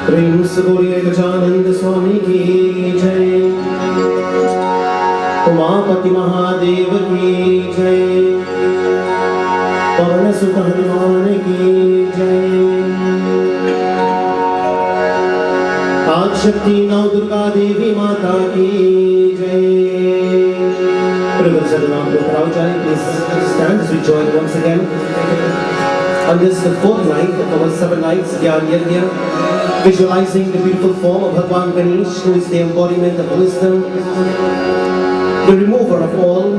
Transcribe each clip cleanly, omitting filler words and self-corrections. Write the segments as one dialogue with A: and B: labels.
A: प्रेम से बोलिए गजानंद स्वामी की जय। उमापति महादेव की जय। पवन सुत हनुमान की जय। आदिशक्ति नौ दुर्गा देवी माता की जय। Please stand as we join once again on this the fourth night of our 7 nights Jnana Yagna, visualizing the beautiful form of Bhagwan Ganesh, who is the embodiment of wisdom, the remover of all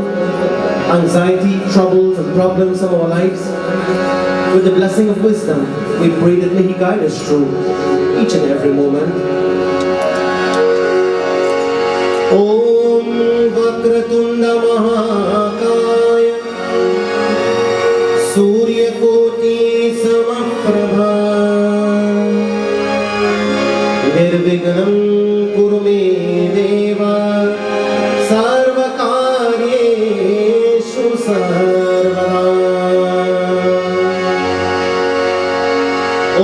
A: anxiety, troubles and problems of our lives. With the blessing of wisdom, we pray that may He guide us through each and every moment. Om Vakratunda Mahakaya Surya Koti Samaprabha Nirvignam Kuru Me Deva Sarvakaryeshu Sarvada.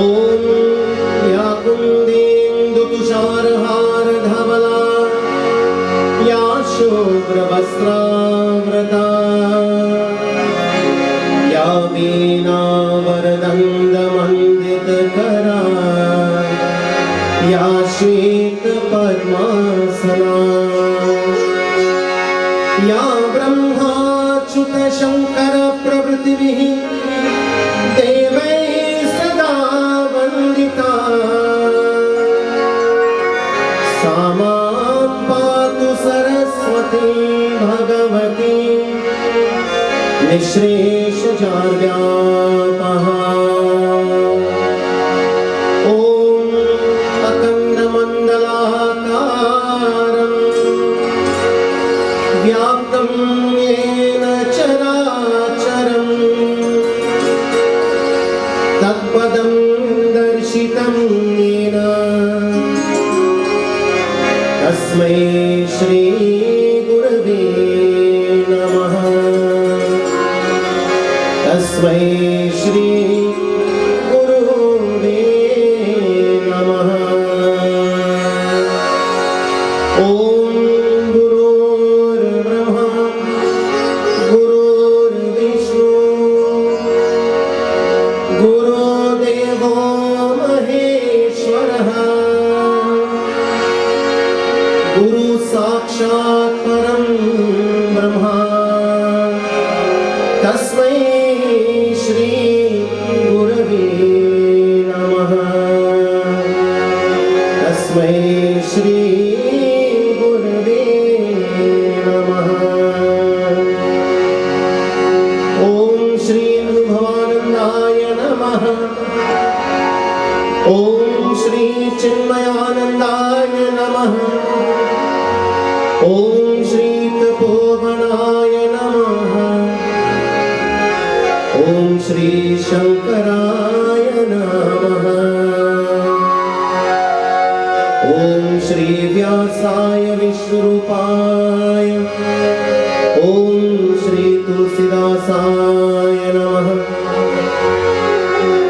A: Om Yakundendu Tusharhar Dhavala Ya Shubhra Vastravrata Ya Veena Varadanda Mandita Kara Ya Shweta Padmasana Ya Brahma Chuta Shankara Prabhutivihi Devai Sada Vandita Sama Patu Saraswati Bhagavati Nishresha Jarvyapaha. Om Akanda Mandalakaram Vyaptam Yena Characharam Tatpadam Darshitam Yena Tasmai Shri Gurave Namaha. Tasmai Shri Gurave Namaha. Om Gurur Brahma Gurur Vishnu Gurudevo Maheshwaraha Guru Sakshat Param Brahma Tasmai Shri Gurave Namaha. Tasmai Shri Gurave Namaha. Om Shri Anubhavanandaya Namaha. Om Shri Chinmayanandaya Namaha. Om Shri Tapovanaya Namaha. Om Shri Shankaraya Namaha. Om Shri Vyasaya Vishwarupaya. Om Shri Tulsidasaya Namaha.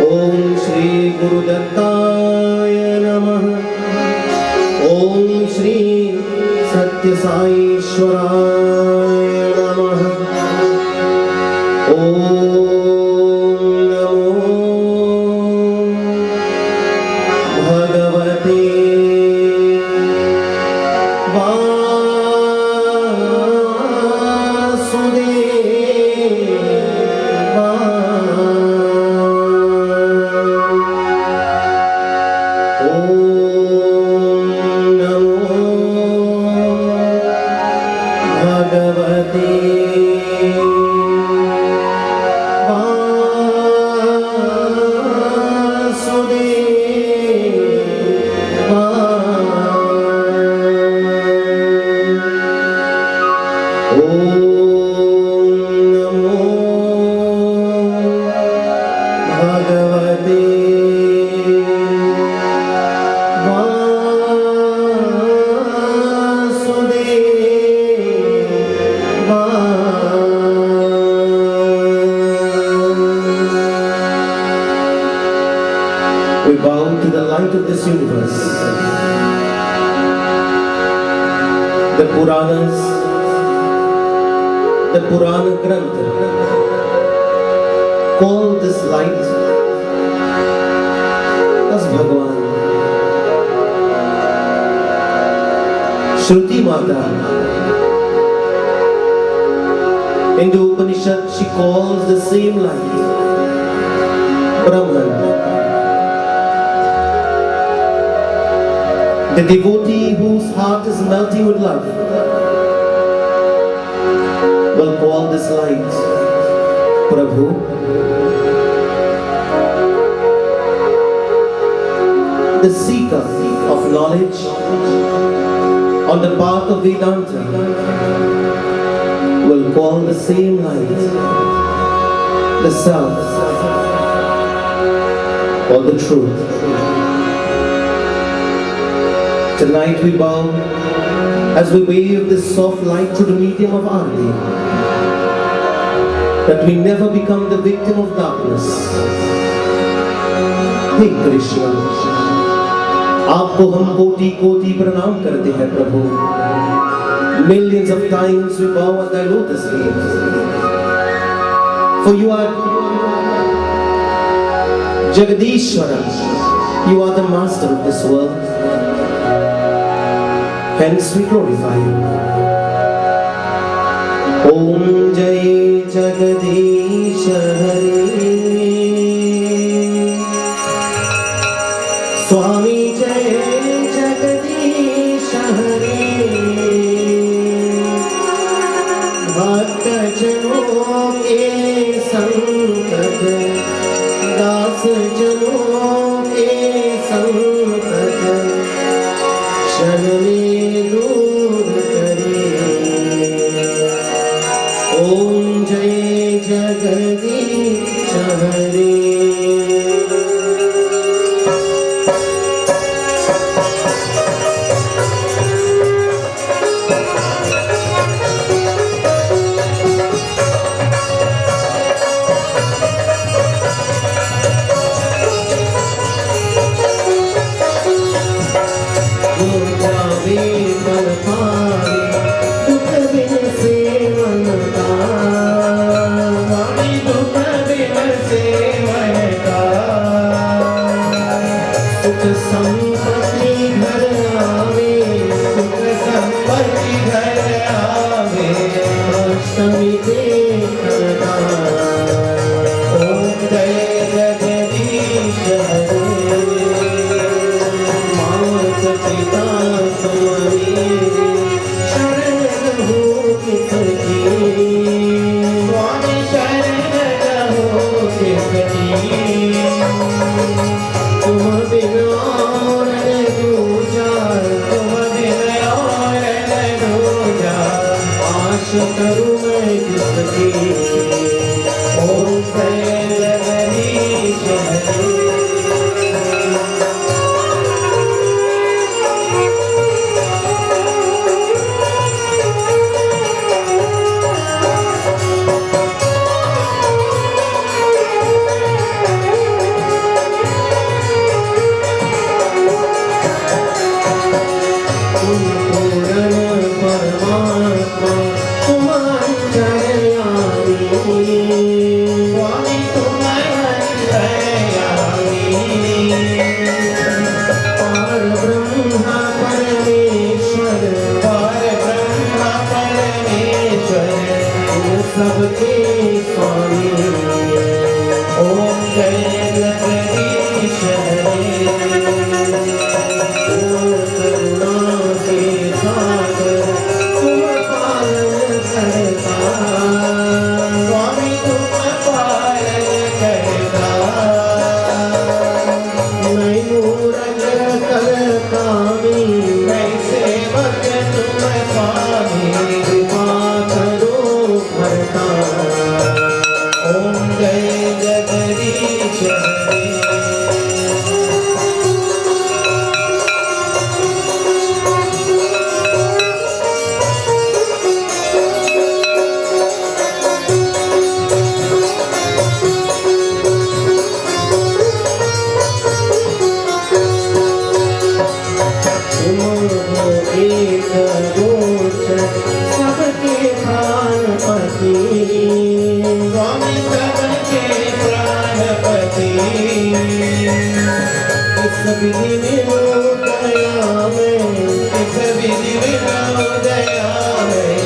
A: Om Shri Gurudattaya Namaha. Om Shri Satya Sai Ishwaraya Namaha. Om Namo Bhagavate Vasudevaya. We bow to the light of this universe. The Puranas, the Purana Grantha call this light as Bhagwan. Shruti Mata in the Upanishad, she calls the same light Brahman. The devotee whose heart is melting with love will call this light Prabhu. The seeker of knowledge on the path of Vedanta will call the same light the self or the truth. Tonight we bow as we wave this soft light through the medium of Aarti, that we never become the victim of darkness. Hey Krishna, आपको हम कोटि कोटि प्रणाम करते हैं प्रभु. Millions of times we bow at thy lotus feet. For you are Jagadishwara, you are the master of this world. Hence we glorify you. Om Jai Jagadish Hari Swami Jai Jagadish Hari Bhakta Jano ke sankat Das Jano ke sankat Shanami Om Jai Jagadish Hari.
B: Om Jai Jagadish
A: इस विधि में हो गया मैं, इस विधि में हो गया मैं,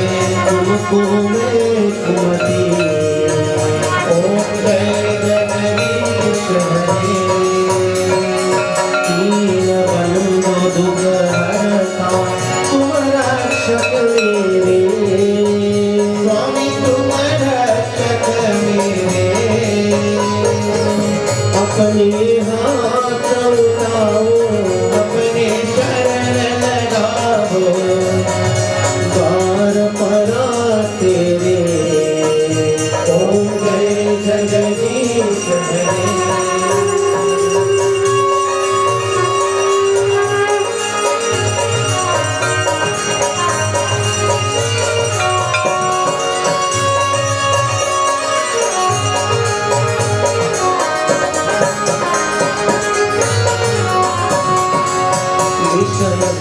A: तुमको मैं कुमती ओम जय जगदीश हरे। तीन बंद दुख हरता तुम रक्षक मेरे, स्वामी तुम रक्षक मेरे। अपने हाथ उठाओ अपने शरण लगाओ, द्वार पर तेरे ओम जय जगदीश हरे।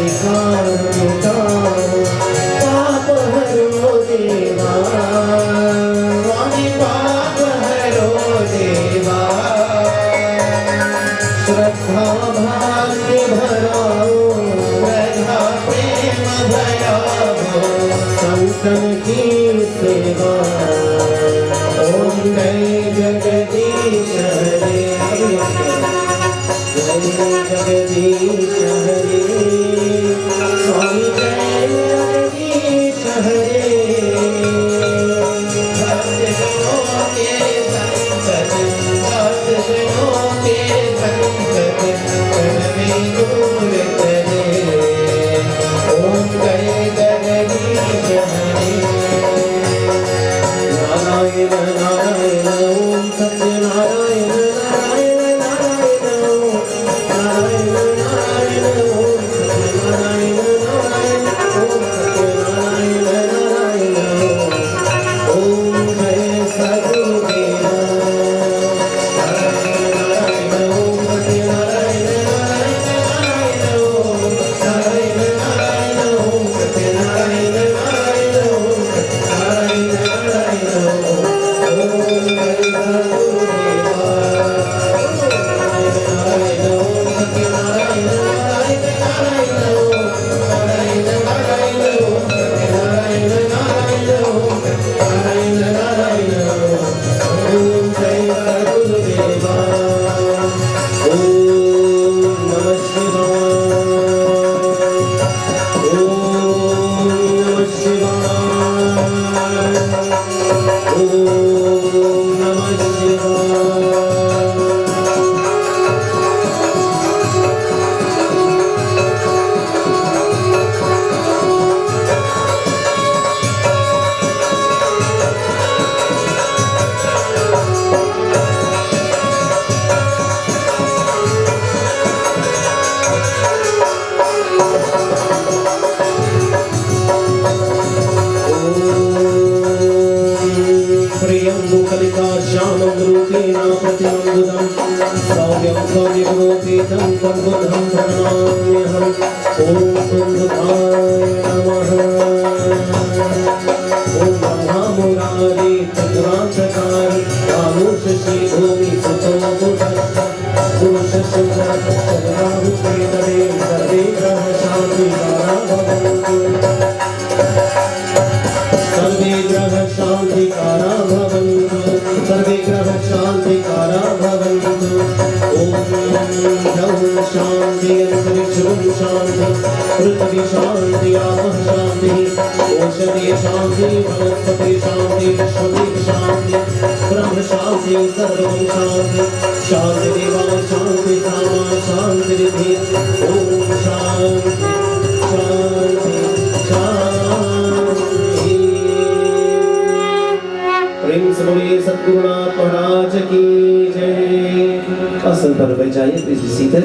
A: विकार मिटाओ पाप हरो देवा, स्वामी पाप हरो देवा। श्रद्धा भाग्य भराओ श्रद्धा प्रेम भराओ, संतन की सेवा ओम जय जगदीश हरे। जय जगदीश हरे, स्वामी जय जगदीश हरे। भक्त जनों के संकट, भक्त जनों के संकट क्षण में दूर करे, ओम जय जगदीश हरे। नारायण नारायण ओम सत्यनारायण नारायण नारायण ओम नारायण नारायण ओम सत्यनारायण नारायण ओम सत्यनारायण नारायण ओम जय सद्गुरुदेवा। नारायण नारायण ओम सत्यनारायण नारायण नारायण ओम नारायण नारायण ओम सत्यनारायण नारायण ओम नारायण नारायण ओम जय सद्गुरुदेवा। नारायण ओम सत्यनारायण नारायण नारायण ओम नारायण नारायण ओम सत्यनारायण नारायण ओम नारायण नारायण ओम जय सद्गुरुदेवा। ओम नमः शिवाय, ओम नमः शिवाय, ओम नमः शिवाय। प्रियं श्यामं रूपेण प्रतिमंगुदं, सौम्यं सौम्यरूपेतं तं बुद्धं प्रणमाम्यहम्। ॐ बुद्धाय नमः। ॐ ब्रह्ममुरारी त्रिपुरान्तकारी कालुष श्रीभूमि सुतो बुद्धश्च पुरुषशुभ्रचन्द्राभिषेकरे सर्वे ग्रह शान्तिकारा भवन्तु, सर्वे ग्रह शान्तिकारा भवन्तु, सर्वे ग्रह शान्तिकारा भवन्तु। ओम द्यौः शान्ति अन्तरिक्षं शान्ति पृथ्वी शान्ति आपः शान्ति ओषधि शान्ति वनस्पति शान्ति विश्वदेव शान्ति ब्रह्म शान्ति सर्वं शान्ति। शान्तिरेवा शान्ति कामा शान्तिरिति ओम शान्ति शान्ति शान्ति। प्रेम से बोलिए सद्गुरुनाथ महाराज की जय। आसन पर बैठ जाइए, प्लीज बी सीटेड।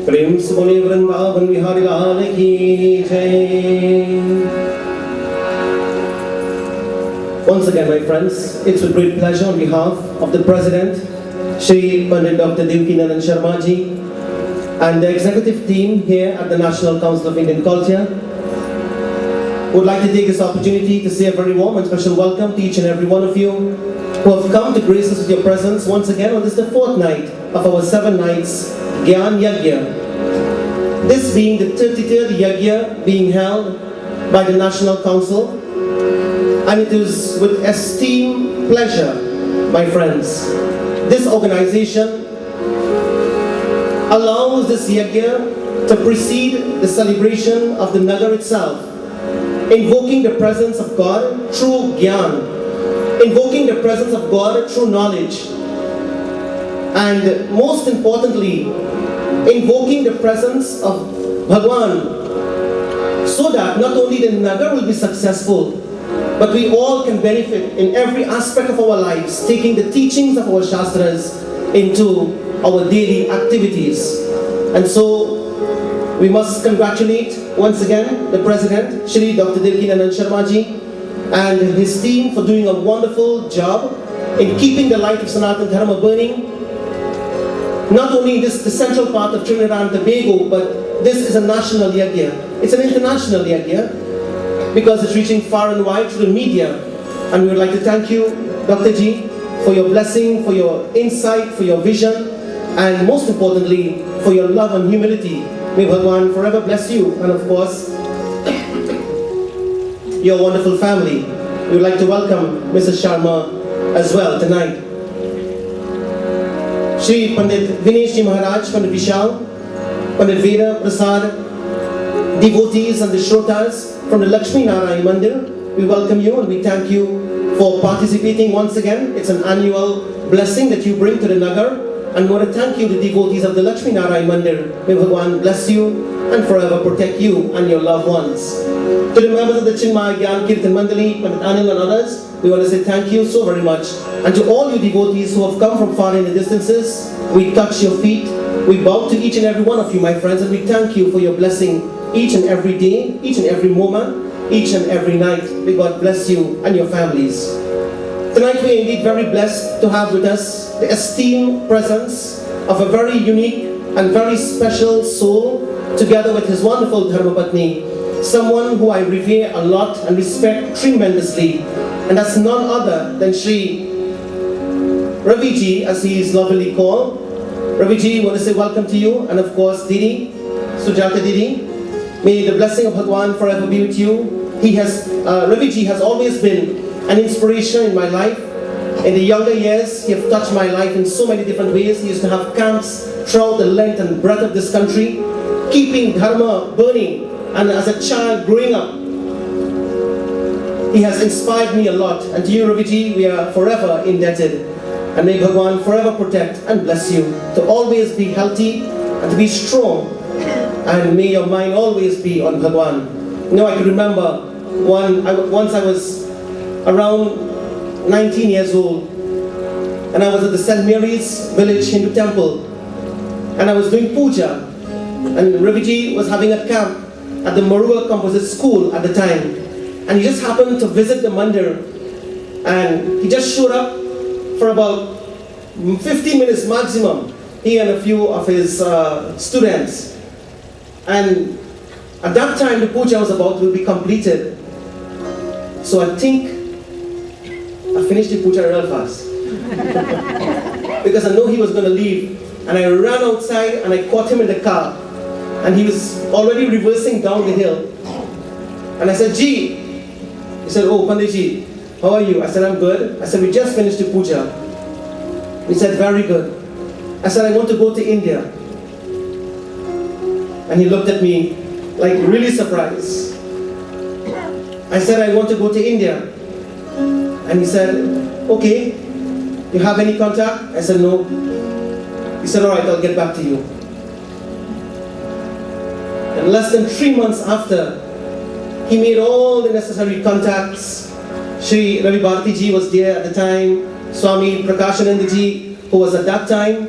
A: प्रेम से बोले वृंदावन बिहारी लाल की जय. Once again, my friends, it's with great pleasure on behalf of the President, Shri Pandit Dr. Divali Nagar Sharma ji, and the executive team here at the National Council of Indian Culture, would like to take this opportunity to say a very warm and special welcome to each and every one of you who have come to grace us with your presence once again on this the fourth night of our 7 nights Gyan Yagna. This being the 33rd Yagna being held by the National Council, and it is with esteemed pleasure, my friends, this organization allows this Yagna to precede the celebration of the Nagar itself, invoking the presence of God through Gyan, invoking the presence of God through knowledge, and most importantly, invoking the presence of Bhagwan, so that not only the Nagar will be successful, but we all can benefit in every aspect of our lives, taking the teachings of our Shastras into our daily activities. And so, we must congratulate once again the President, Shri Dr. Divali Nagar Sharma ji, and his team for doing a wonderful job in keeping the light of Sanatana Dharma burning, not only in the central part of Trinidad and Tobago, but this is a national yagya. It's an international yagya because it's reaching far and wide through the media. And we would like to thank you, Dr. Ji, for your blessing, for your insight, for your vision, and most importantly, for your love and humility. May Bhagwan forever bless you, and of course, your wonderful family. We would like to welcome Mrs. Sharma as well tonight. Shri Pandit Vinesh Ji Maharaj, Pandit Vishal, Pandit Veda, Persad, devotees and the Shrotas from the Lakshmi Narayan Mandir, we welcome you and we thank you for participating once again. It's an annual blessing that you bring to the Nagar. And we want to thank you, the devotees of the Lakshmi Narayan Mandir. May Bhagwan bless you and forever protect you and your loved ones. To the members of the Chinmaya Gyan Kirtan Mandali, Pandit Anil and others, we want to say thank you so very much. And to all you devotees who have come from far in the distances, we touch your feet. We bow to each and every one of you, my friends, and we thank you for your blessing each and every day, each and every moment, each and every night. May God bless you and your families. Tonight we are indeed very blessed to have with us the esteemed presence of a very unique and very special soul, together with his wonderful Dharma Patni, someone who I revere a lot and respect tremendously, and that's none other than Sri Ravi Ji, as he is lovingly called. Ravi Ji, I want to say welcome to you, and of course Didi, Sujata Didi. May the blessing of Bhagwan forever be with you. Ravi Ji has always been an inspiration in my life. In the younger years, he has touched my life in so many different ways. He used to have camps throughout the length and breadth of this country, keeping Dharma burning. And as a child growing up, he has inspired me a lot. And to you, Ravi Ji, we are forever indebted. And may Bhagwan forever protect and bless you, to always be healthy and to be strong. And may your mind always be on Bhagwan. You know, I can remember once I was around 19 years old, and I was at the St. Mary's Village Hindu Temple, and I was doing puja, and Ravi Ji was having a camp at the Marua Composite School at the time, and he just happened to visit the mandir, and he just showed up for about 15 minutes maximum, he and a few of his students, and at that time the puja was about to be completed. So I think I finished the puja real fast because I know he was going to leave, and I ran outside and I caught him in the car, and he was already reversing down the hill, and I said, Ji. He said, oh, Pandit Ji, how are you? I said, I'm good. I said, we just finished the puja. He said, very good. I said, I want to go to India. And he looked at me like really surprised. I said, I want to go to India. And he said, okay, you have any contact? I said, no. He said, all right, I'll get back to you. And less than 3 months after, he made all the necessary contacts. Shri Ravi Bharati Ji was there at the time, Swami Prakashananda Ji, who was at that time,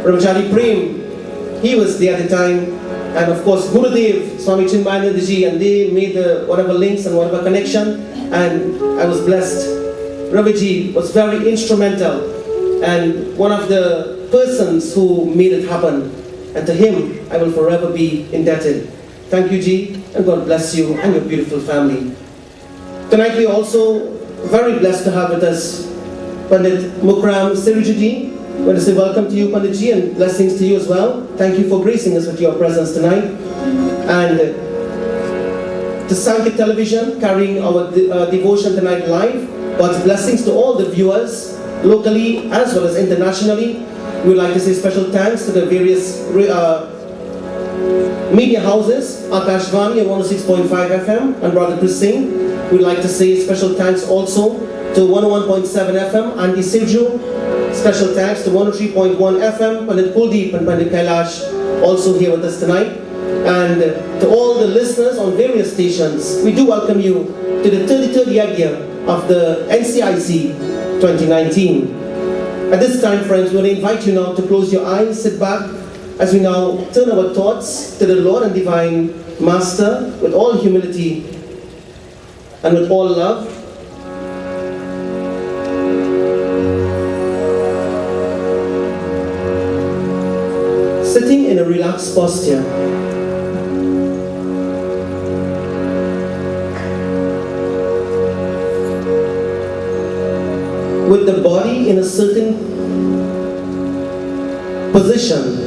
A: Brahmachari Prem he was there at the time. And of course, Gurudev, Swami Chinmayananda ji, and they made the whatever links and whatever connection. And I was blessed. Ravi ji was very instrumental and one of the persons who made it happen. And to him, I will forever be indebted. Thank you, Ji, and God bless you and your beautiful family. Tonight we are also very blessed to have with us Pandit Mukram Siriju Ji. I want to say welcome to you, Pandit Ji, and blessings to you as well. Thank you for gracing us with your presence tonight. And to Sanket Television, carrying our devotion tonight live. God's blessings to all the viewers, locally as well as internationally. We would like to say special thanks to the various media houses, Akashvani on 106.5 FM and Brother Chris Singh. We would like to say special thanks also to 101.7 FM, Andy Sirju. Special thanks to 103.1 FM, Pandit Kuldeep and Pandit Kailash, also here with us tonight. And to all the listeners on various stations, we do welcome you to the 33rd Yagna of the NCIC 2019. At this time, friends, we want to invite you now to close your eyes, sit back, as we now turn our thoughts to the Lord and Divine Master with all humility and with all love. Sitting in a relaxed posture. With the body in a certain position.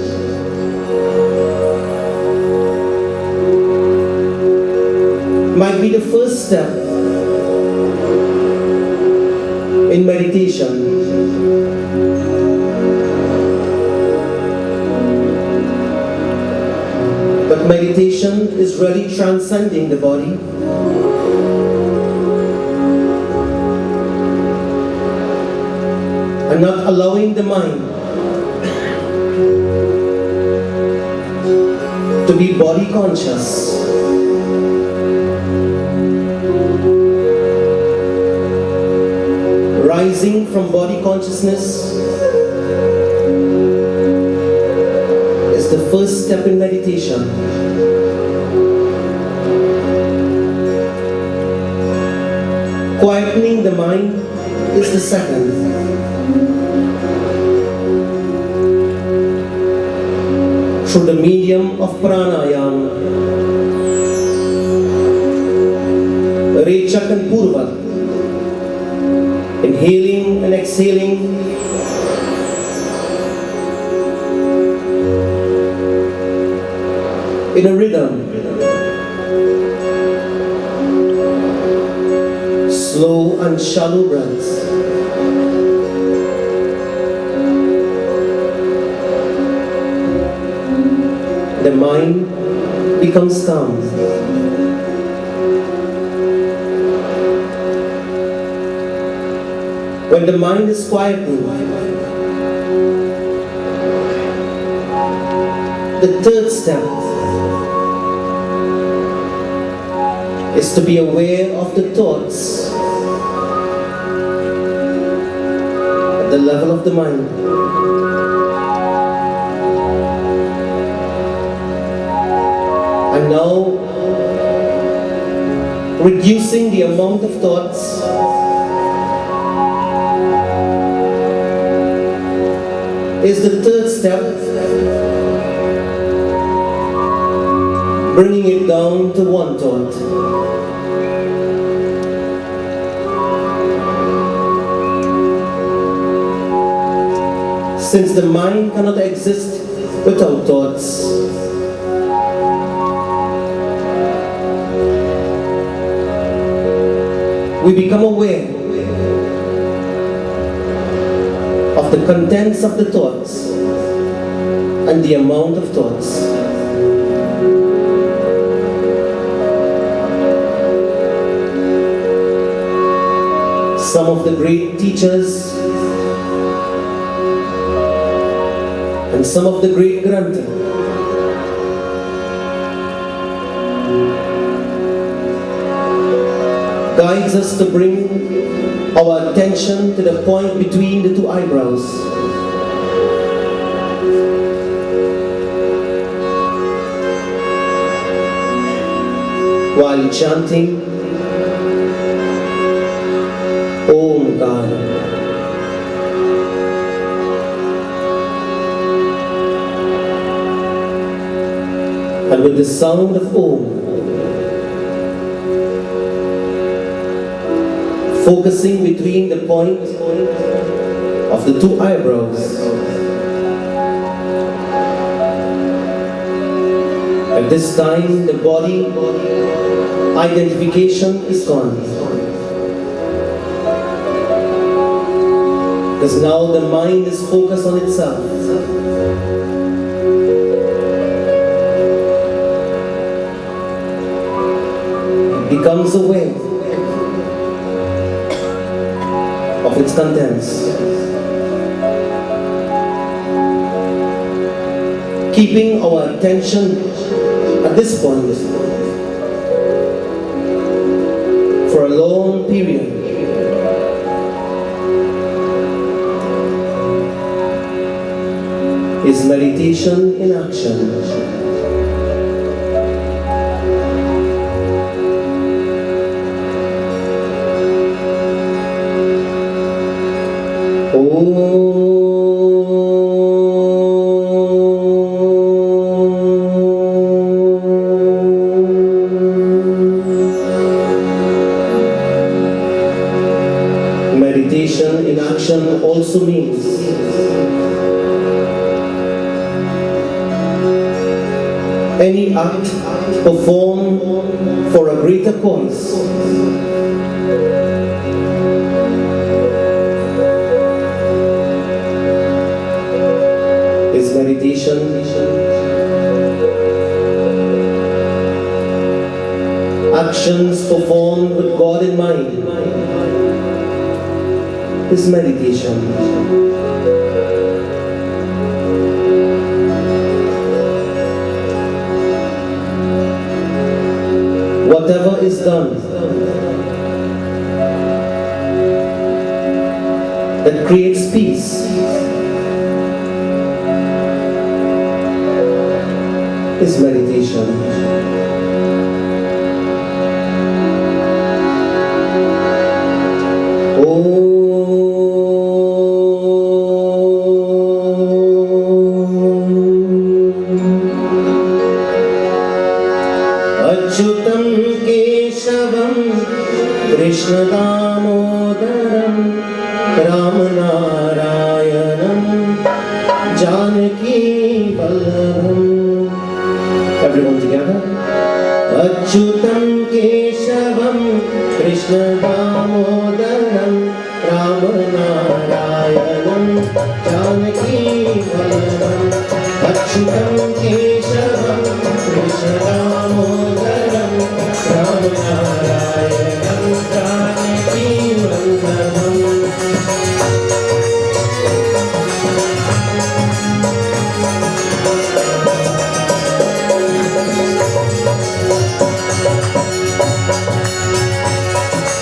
A: Might be the first step in meditation. But meditation is really transcending the body. And not allowing the mind to be body conscious. Rising from body consciousness is the first step in meditation. Quietening the mind is the second. Through the medium of pranayama, Rechak and Purva, inhaling and exhaling, in a rhythm, slow and shallow breaths. The mind becomes calm. When the mind is quietened, the third step is to be aware of the thoughts at the level of the mind. And now, reducing the amount of thoughts is the third step, bringing it down to one thought. Since the mind cannot exist without thoughts, we become aware of the contents of the thoughts and the amount of thoughts. Some of the great teachers and some of the great Grantha guides us to bring our attention to the point between the two eyebrows. while chanting Omkar. And with the sound of Om, focusing between the point of the two eyebrows. At this time, the body identification is gone. Because now the mind is focused on itself. It becomes aware of its contents. Keeping our attention at this point for a long period. Is meditation in action. Meditation in action also means any act performed for a greater cause. Is meditation. Actions performed with God in mind is meditation. Whatever is done that creates peace is meditation. Achyutam Keshavam Krishna Damodaram Ramanarayanam Janaki Vallabham. Everyone together. Achyutam Keshavam Krishna Damodaram Ramanarayanam Janaki Vallabham. Achyutam Keshavam Krishna Damodaram Ramanarayanam Janaki Vallabham.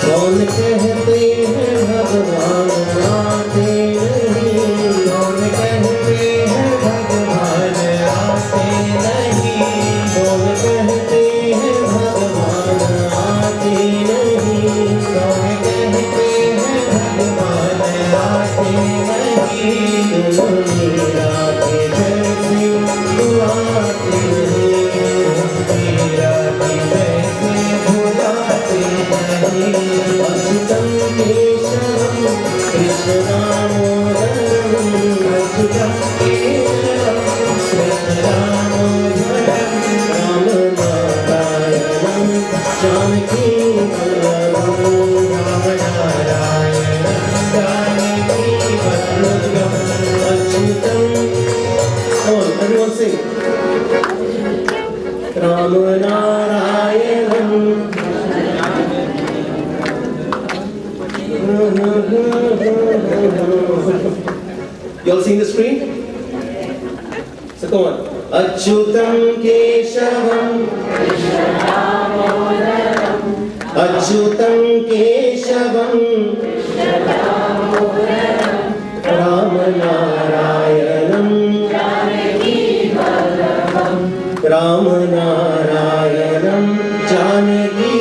A: कौन कहते हैं भगवान आते नहीं, कौन कहते हैं भगवान आते नहीं, कौन कहते हैं भगवान आते नहीं, कौन कहते हैं भगवान आते नहीं, तुम मीरा के जैसे बुलाते नहीं, मीरा के जैसे बुलाते नहीं। Achyutam Keshavam Krishna Damodaram Achyutam Keshavam Krishna Damodaram Ramanarayanam Janaki Vallabham. Ramanarayanam Janaki Vallabham. Achyutam. Come on, everyone sing. Ramanarayanam. You all seeing the screen? So come on. Achyutam Keshavam Achyutam Keshavam Ramanarayanam Ramanarayanam Janaki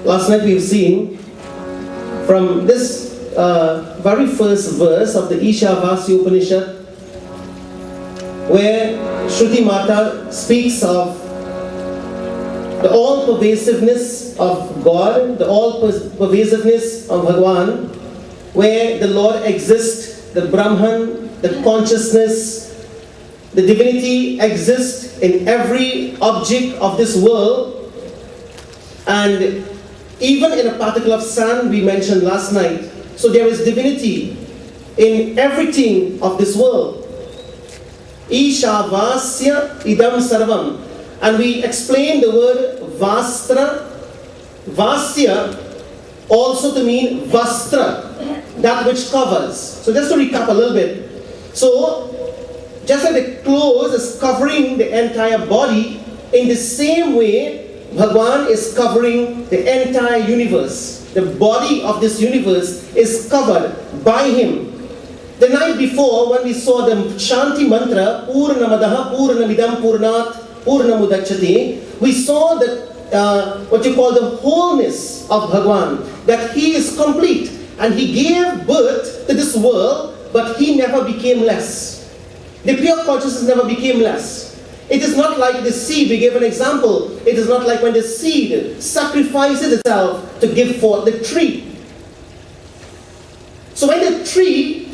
A: Last night we've seen from this very first verse of the Ishavasya Upanishad, where Shruti Mata speaks of the all-pervasiveness of God, the all-pervasiveness of Bhagwan, where the Lord exists, the Brahman, the consciousness, the divinity exists in every object of this world. And even in a particle of sand, we mentioned last night, so there is divinity in everything of this world. Ishavasya idam sarvam. And we explained the word vastra, vasya, also to mean vastra, that which covers. So just to recap a little bit. So, just like the clothes is covering the entire body, in the same way, Bhagwan is covering the entire universe. The body of this universe is covered by Him. The night before, when we saw the Shanti mantra, Purnamadaha Purnamidam Purnat Purnamudachyate, we saw that what you call the wholeness of Bhagwan, that He is complete and He gave birth to this world, but He never became less. The pure consciousness never became less. It is not like the seed, we gave an example. It is not like when the seed sacrifices itself to give forth the tree. So when the tree,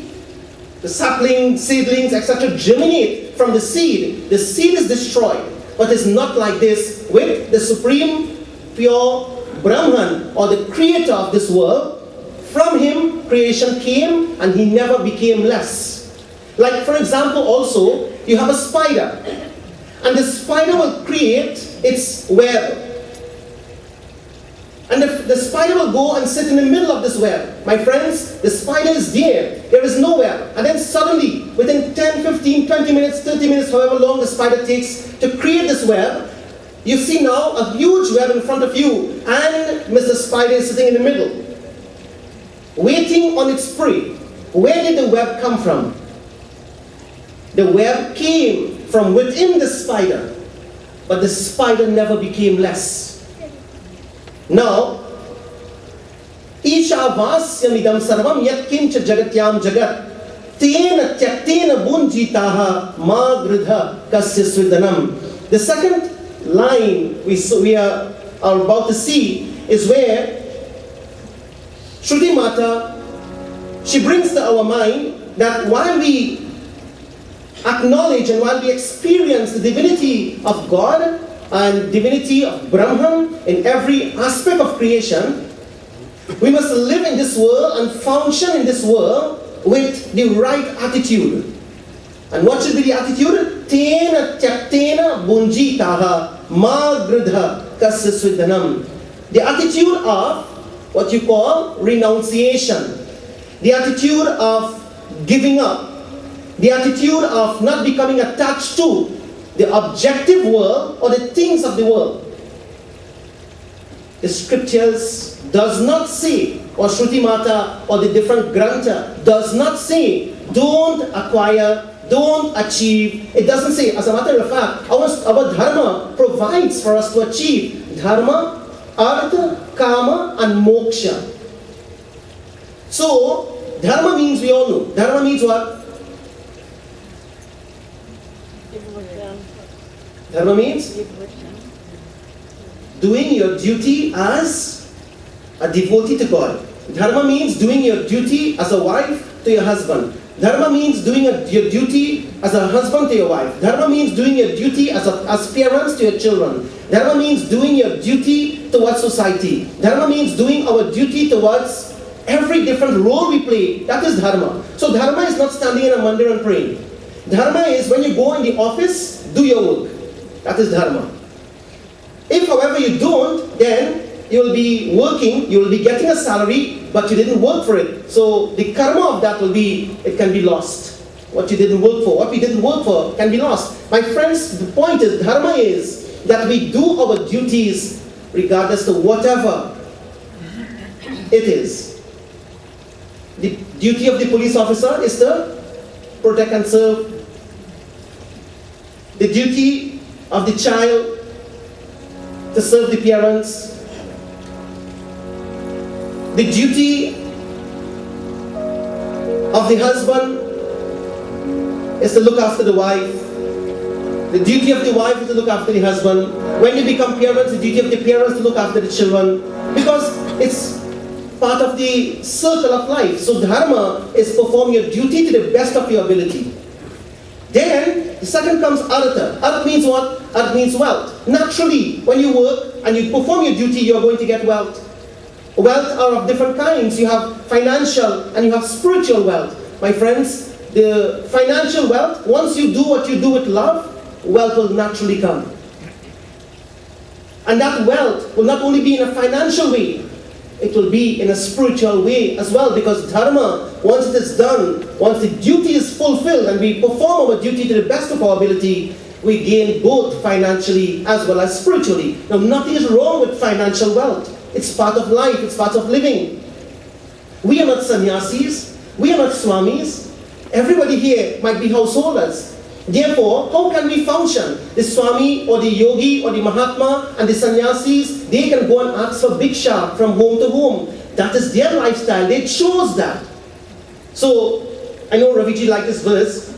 A: the saplings, seedlings, etc. germinate from the seed is destroyed. But it's not like this with the supreme, pure Brahman, or the creator of this world. From Him, creation came and He never became less. Like for example also, you have a spider. And the spider will create its web. And the spider will go and sit in the middle of this web. My friends, the spider is there. There is no web. And then suddenly, within 10, 15, 20 minutes, 30 minutes, however long the spider takes to create this web, you see now a huge web in front of you. And Mr. Spider is sitting in the middle, waiting on its prey. Where did the web come from? The web came from within the spider, but the spider never became less. Now, Ishavasya sarvam yat kincha jagatyam jagat tena tyaktena bunjitaha ma gridha kasya svidanam. The second line we are about to see is where Shruti Mata, she brings to our mind that while we acknowledge and while we experience the divinity of God and divinity of Brahman in every aspect of creation, we must live in this world and function in this world with the right attitude. And what should be the attitude? Tena tyaktena bunjitaha ma gridha kasya svidanam. The attitude of what you call renunciation. The attitude of giving up. The attitude of not becoming attached to the objective world or the things of the world. The scriptures does not say, or Shruti Mata or the different Grantha does not say, don't acquire, don't achieve. It doesn't say. As a matter of fact, our dharma provides for us to achieve dharma, artha, kama and moksha. So, dharma means, we all know, dharma means what? Dharma means doing your duty as a devotee to God. Dharma means doing your duty as a wife to your husband. Dharma means doing your duty as a husband to your wife. Dharma means doing your duty as parents to your children. Dharma means doing your duty towards society. Dharma means doing our duty towards every different role we play. That is dharma. So dharma is not standing in a mandir and praying. Dharma is when you go in the office, do your work. That is dharma. If however you don't, then you will be working, you will be getting a salary, but you didn't work for it. So the karma of that will be, it can be lost. What you didn't work for, what we didn't work for can be lost. My friends, the point is, dharma is that we do our duties regardless of whatever it is. The duty of the police officer is to protect and serve. The duty of the child to serve the parents. The duty of the husband is to look after the wife. The duty of the wife is to look after the husband. When you become parents, the duty of the parents is to look after the children. Because it's part of the circle of life. So dharma is perform your duty to the best of your ability. Then, the second comes artha. Artha means what? Artha means wealth. Naturally, when you work and you perform your duty, you're going to get wealth. Wealth are of different kinds. You have financial and you have spiritual wealth. My friends, the financial wealth, once you do what you do with love, wealth will naturally come. And that wealth will not only be in a financial way, it will be in a spiritual way as well, because dharma, once it is done, once the duty is fulfilled and we perform our duty to the best of our ability, we gain both financially as well as spiritually. Now, nothing is wrong with financial wealth. It's part of life, it's part of living. We are not sannyasis, we are not swamis. Everybody here might be householders. Therefore, how can we function? The Swami or the Yogi or the Mahatma and the Sannyasis, they can go and ask for bhiksha from home to home. That is their lifestyle. They chose that. So, I know Raviji liked this verse.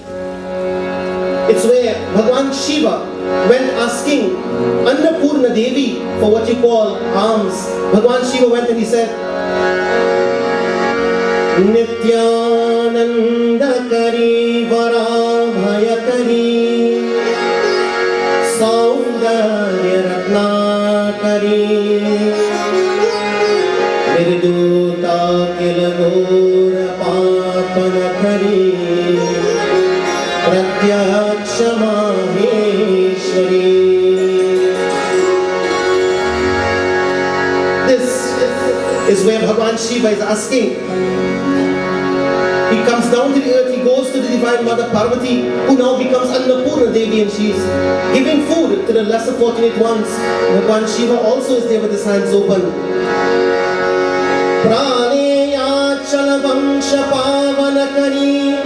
A: It's where Bhagwan Shiva went asking Annapurna Devi for what you call alms. Bhagwan Shiva went and he said, Nityananda Kari Varabhaya Kari Saundarya Ratna Kari Virduta Kilagora Papana Kari Pratyaksha Maheshwari. This is where Bhagwan Shiva is asking. He comes down to the earth, he goes to the Divine Mother Parvati, who now becomes Annapurna Devi, and she is giving food to the lesser fortunate ones. Bhagwan Shiva also is there with his hands open. Praneya Chalavamsha Pavanakari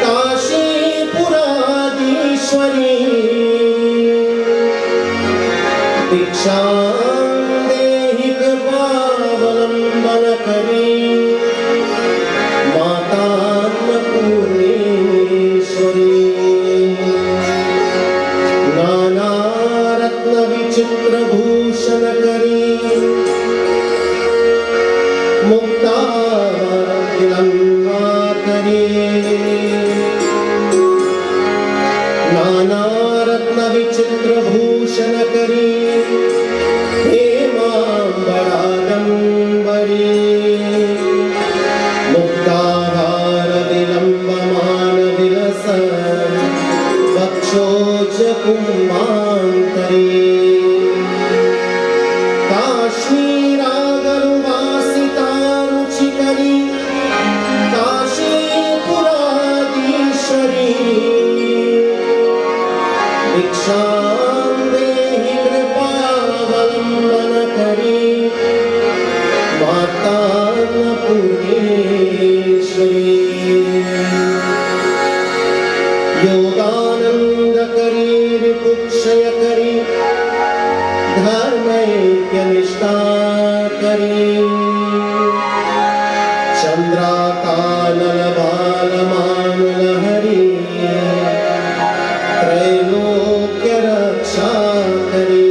A: Kashi Puradishwari Diksham Dehi Kripavalambanakari Chitra Bhushana Kari Mukta Ilanga Kari Nana Ratna Vichitra Bhushana Kari Hema Baradambari Mukta Hara Vilamba Mana Vilasa Vakshoja Kumbantari Yogananda Kari Ripukshaya Kari Dharmaikya Nishta Kari Chandra Kanala Bala Manala Hari Trailokya Raksha Kari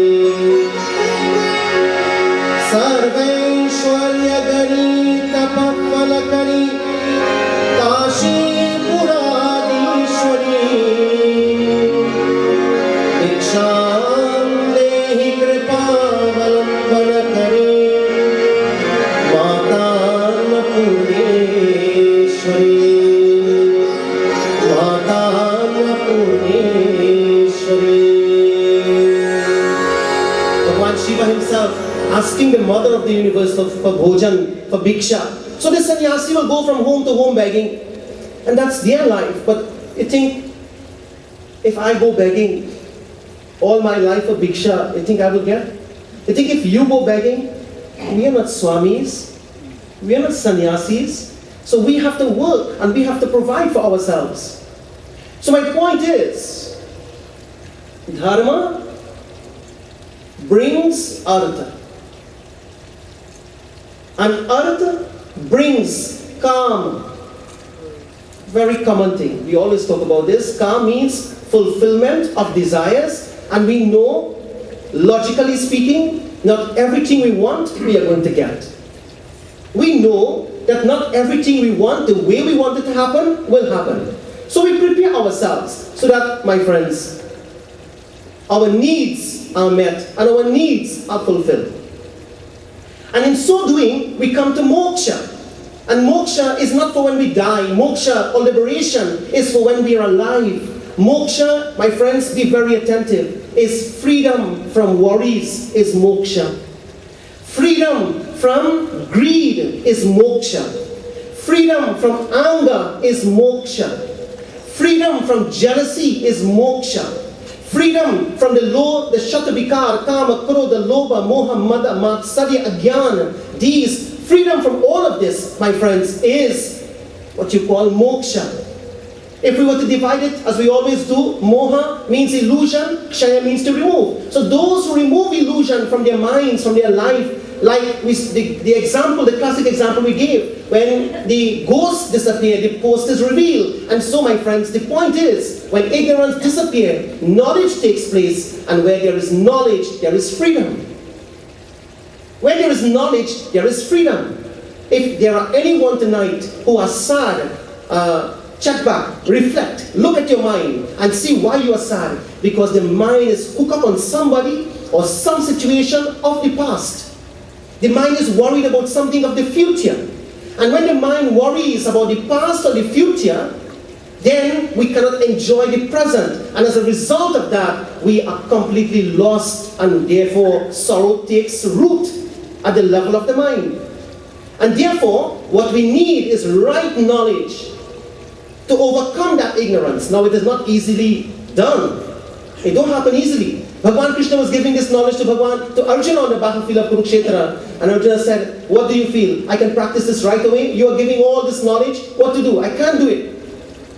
A: Sarvaishwarya Kari Tapapala Kari Kashi Puradishwari Diksham Dehi Kripavalamvana Kari Mata Annapurneshwari Mata Annapurneshwari. Bhagwan Shiva himself asking the mother of the universe for bhojan, for bhiksha. So the sannyasi will go from home to home begging, and that's their life. But you think, if I go begging all my life for bhiksha, you think I will get? You think if you go begging, we are not swamis, we are not sannyasis, so we have to work and we have to provide for ourselves. So my point is, dharma brings artha, and artha brings calm. Very common thing. We always talk about this. Calm means fulfillment of desires, and we know, logically speaking, not everything we want we are going to get. We know that not everything we want, the way we want it to happen, will happen. So we prepare ourselves so that, my friends, our needs are met and our needs are fulfilled. And in so doing, we come to moksha. And moksha is not for when we die. Moksha or liberation is for when we are alive. Moksha, my friends, be very attentive, is freedom from worries, is moksha. Freedom from greed is moksha. Freedom from anger is moksha. Freedom from jealousy is moksha. Freedom from the shatabikar, kama, krodha, lobha, moha, mada, matsarya, agyan. Freedom from all of this, my friends, is what you call moksha. If we were to divide it, as we always do, moha means illusion, kshaya means to remove. So those who remove illusion from their minds, from their life, like the example, the classic example we gave, when the ghosts disappear, the post is revealed. And so, my friends, the point is, when ignorance disappears, knowledge takes place, and where there is knowledge, there is freedom. Where there is knowledge, there is freedom. If there are anyone tonight who are sad, check back, reflect, look at your mind and see why you are sad. Because the mind is hooked up on somebody or some situation of the past. The mind is worried about something of the future. And when the mind worries about the past or the future, then we cannot enjoy the present. And as a result of that, we are completely lost, and therefore sorrow takes root at the level of the mind. And therefore, what we need is right knowledge to overcome that ignorance. Now, it is not easily done. It don't happen easily. Bhagavan Krishna was giving this knowledge to Arjuna on the battlefield of Kurukshetra. And Arjuna said, what do you feel? I can practice this right away? You are giving all this knowledge? What to do? I can't do it.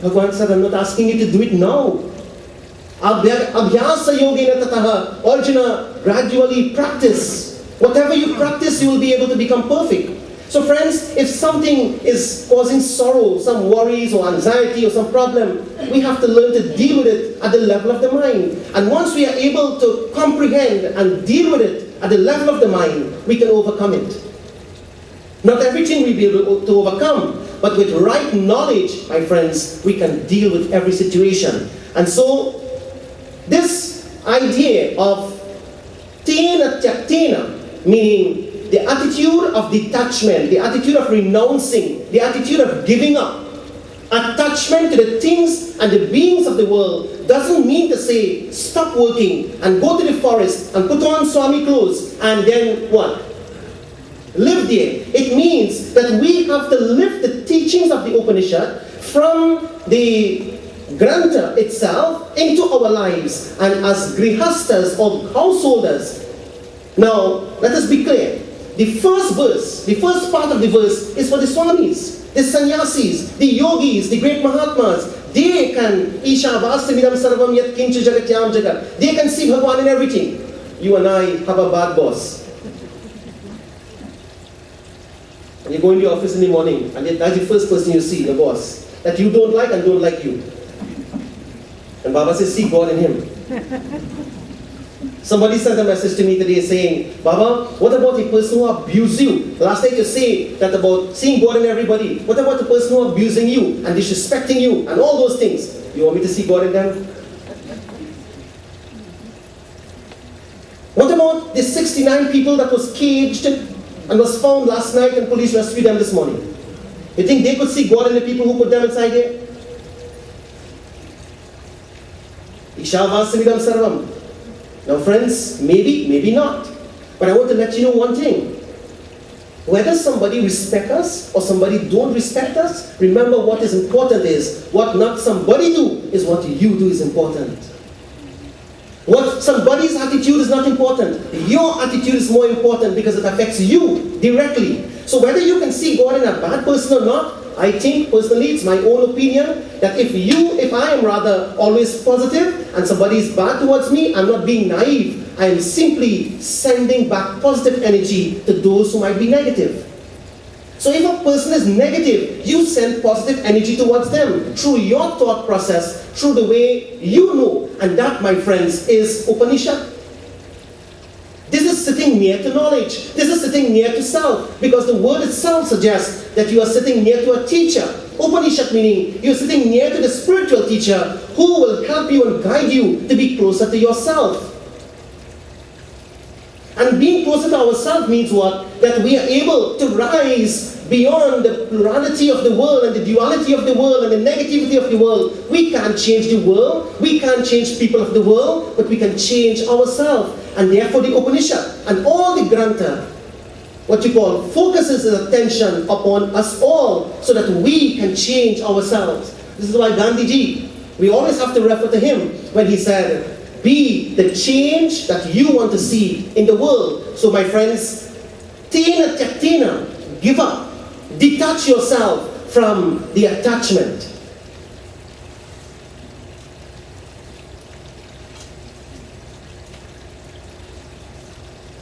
A: Bhagavan said, I'm not asking you to do it now. Abhyasa yogena tataha. Arjuna, gradually practice. Whatever you practice, you will be able to become perfect. So friends, if something is causing sorrow, some worries or anxiety or some problem, we have to learn to deal with it at the level of the mind. And once we are able to comprehend and deal with it at the level of the mind, we can overcome it. Not everything we'll be able to overcome, but with right knowledge, my friends, we can deal with every situation. And so, this idea of tena tyaktena, meaning the attitude of detachment, the attitude of renouncing, the attitude of giving up, attachment to the things and the beings of the world, doesn't mean to say, stop working and go to the forest and put on Swami clothes and then what? Live there. It means that we have to live the teachings of the Upanishad from the Grantha itself into our lives, and as grihastas or householders. Now, let us be clear. The first verse, the first part of the verse is for the Swamis, the Sannyasis, the Yogis, the great Mahatmas. They can, Isha Vasamidam Sarvam Yat Kinchu Jagatyam Jagat. They can see Bhagavan in everything. You and I have a bad boss. And you go into your office in the morning, and that's the first person you see, the boss, that you don't like and don't like you. And Baba says, see God in him. Somebody sent a message to me today saying, Baba, what about the person who abused you? Last night you say that about seeing God in everybody. What about the person who abusing you and disrespecting you and all those things? You want me to see God in them? What about the 69 people that was caged and was found last night and police rescued them this morning? You think they could see God in the people who put them inside there? Isha Vasamidam Sarvam. Now friends, maybe, maybe not. But I want to let you know one thing. Whether somebody respects us or somebody don't respect us, remember what is important is, what not somebody do is what you do is important. What somebody's attitude is not important. Your attitude is more important because it affects you directly. So whether you can see God in a bad person or not, I think personally, it's my own opinion, that if I am rather always positive and somebody is bad towards me, I'm not being naive. I am simply sending back positive energy to those who might be negative. So if a person is negative, you send positive energy towards them through your thought process, through the way you know. And that, my friends, is Upanishad. This is sitting near to knowledge. This is sitting near to self. Because the word itself suggests that you are sitting near to a teacher. Upanishad meaning you're sitting near to the spiritual teacher who will help you and guide you to be closer to yourself. And being closer to ourselves means what? That we are able to rise beyond the plurality of the world and the duality of the world and the negativity of the world. We can't change the world. We can't change people of the world. But we can change ourselves. And therefore the Upanishad and all the Grantha, what you call, focuses its attention upon us all so that we can change ourselves. This is why Gandhiji, we always have to refer to him when he said, be the change that you want to see in the world. So my friends, tena tyaktena, give up. Detach yourself from the attachment.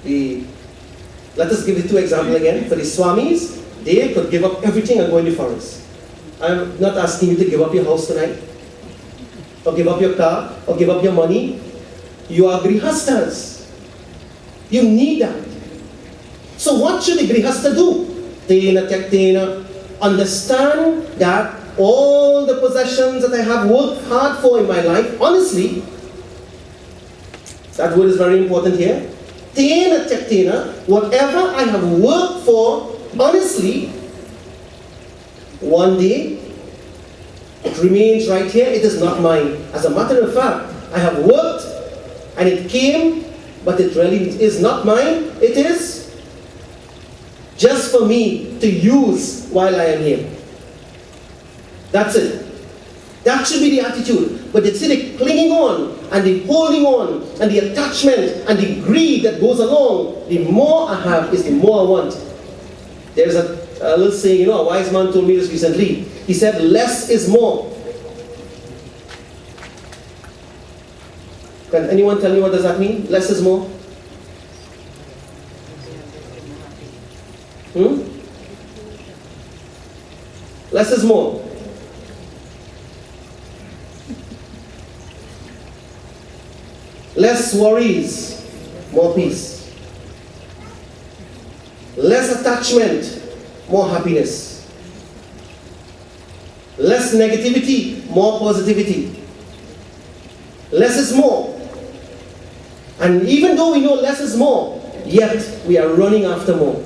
A: Let us give the two examples again. For the Swamis, they could give up everything and go in the forest. I'm not asking you to give up your house tonight, or give up your car, or give up your money. You are grihastas. You need that. So what should the grihasta do? Tena tyaktena. Understand that all the possessions that I have worked hard for in my life, honestly, that word is very important here. Tena tyaktena, whatever I have worked for, honestly, one day, it remains right here, it is not mine. As a matter of fact, I have worked, and it came, but it really is not mine. It is just for me to use while I am here. That's it. That should be the attitude. But it's the clinging on, and the holding on, and the attachment, and the greed that goes along. The more I have is the more I want. There's a little saying, a wise man told me this recently. He said, less is more. Can anyone tell me what does that mean? Less is more? Less is more. Less worries, more peace. Less attachment, more happiness. Less negativity, more positivity. Less is more. And even though we know less is more, yet we are running after more.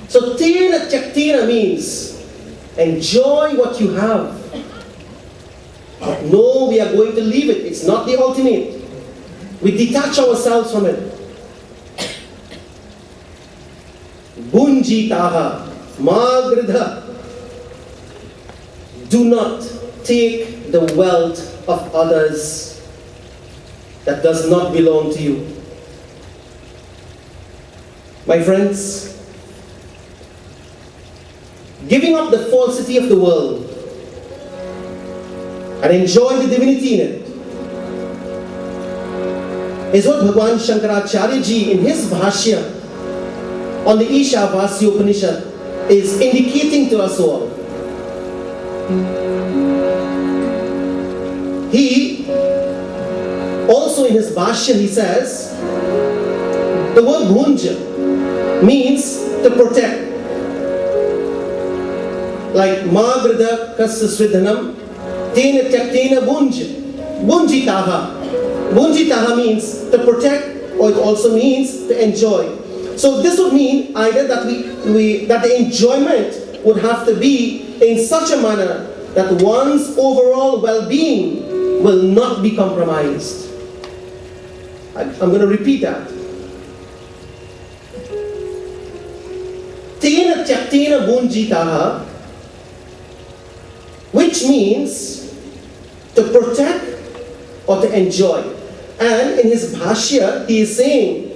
A: So tena tyaktena means enjoy what you have. No, we are going to leave it. It's not the ultimate. We detach ourselves from it. Bunjitaha, magridha. Do not take the wealth of others that does not belong to you. My friends, giving up the falsity of the world and enjoy the divinity in it is what Bhagwan Shankaracharya ji in his Bhashya on the Ishavasya Upanishad is indicating to us all. He also in his Bhashya he says the word bhunja means to protect. Like magrida kasasridhanam tena tyaktena bunjitaha. Bunjitaha means to protect, or it also means to enjoy. So this would mean either that that the enjoyment would have to be in such a manner that one's overall well-being will not be compromised. I'm going to repeat that. Tena tyaktena bunjitaha, which means to protect or to enjoy. And in his Bhashya, he is saying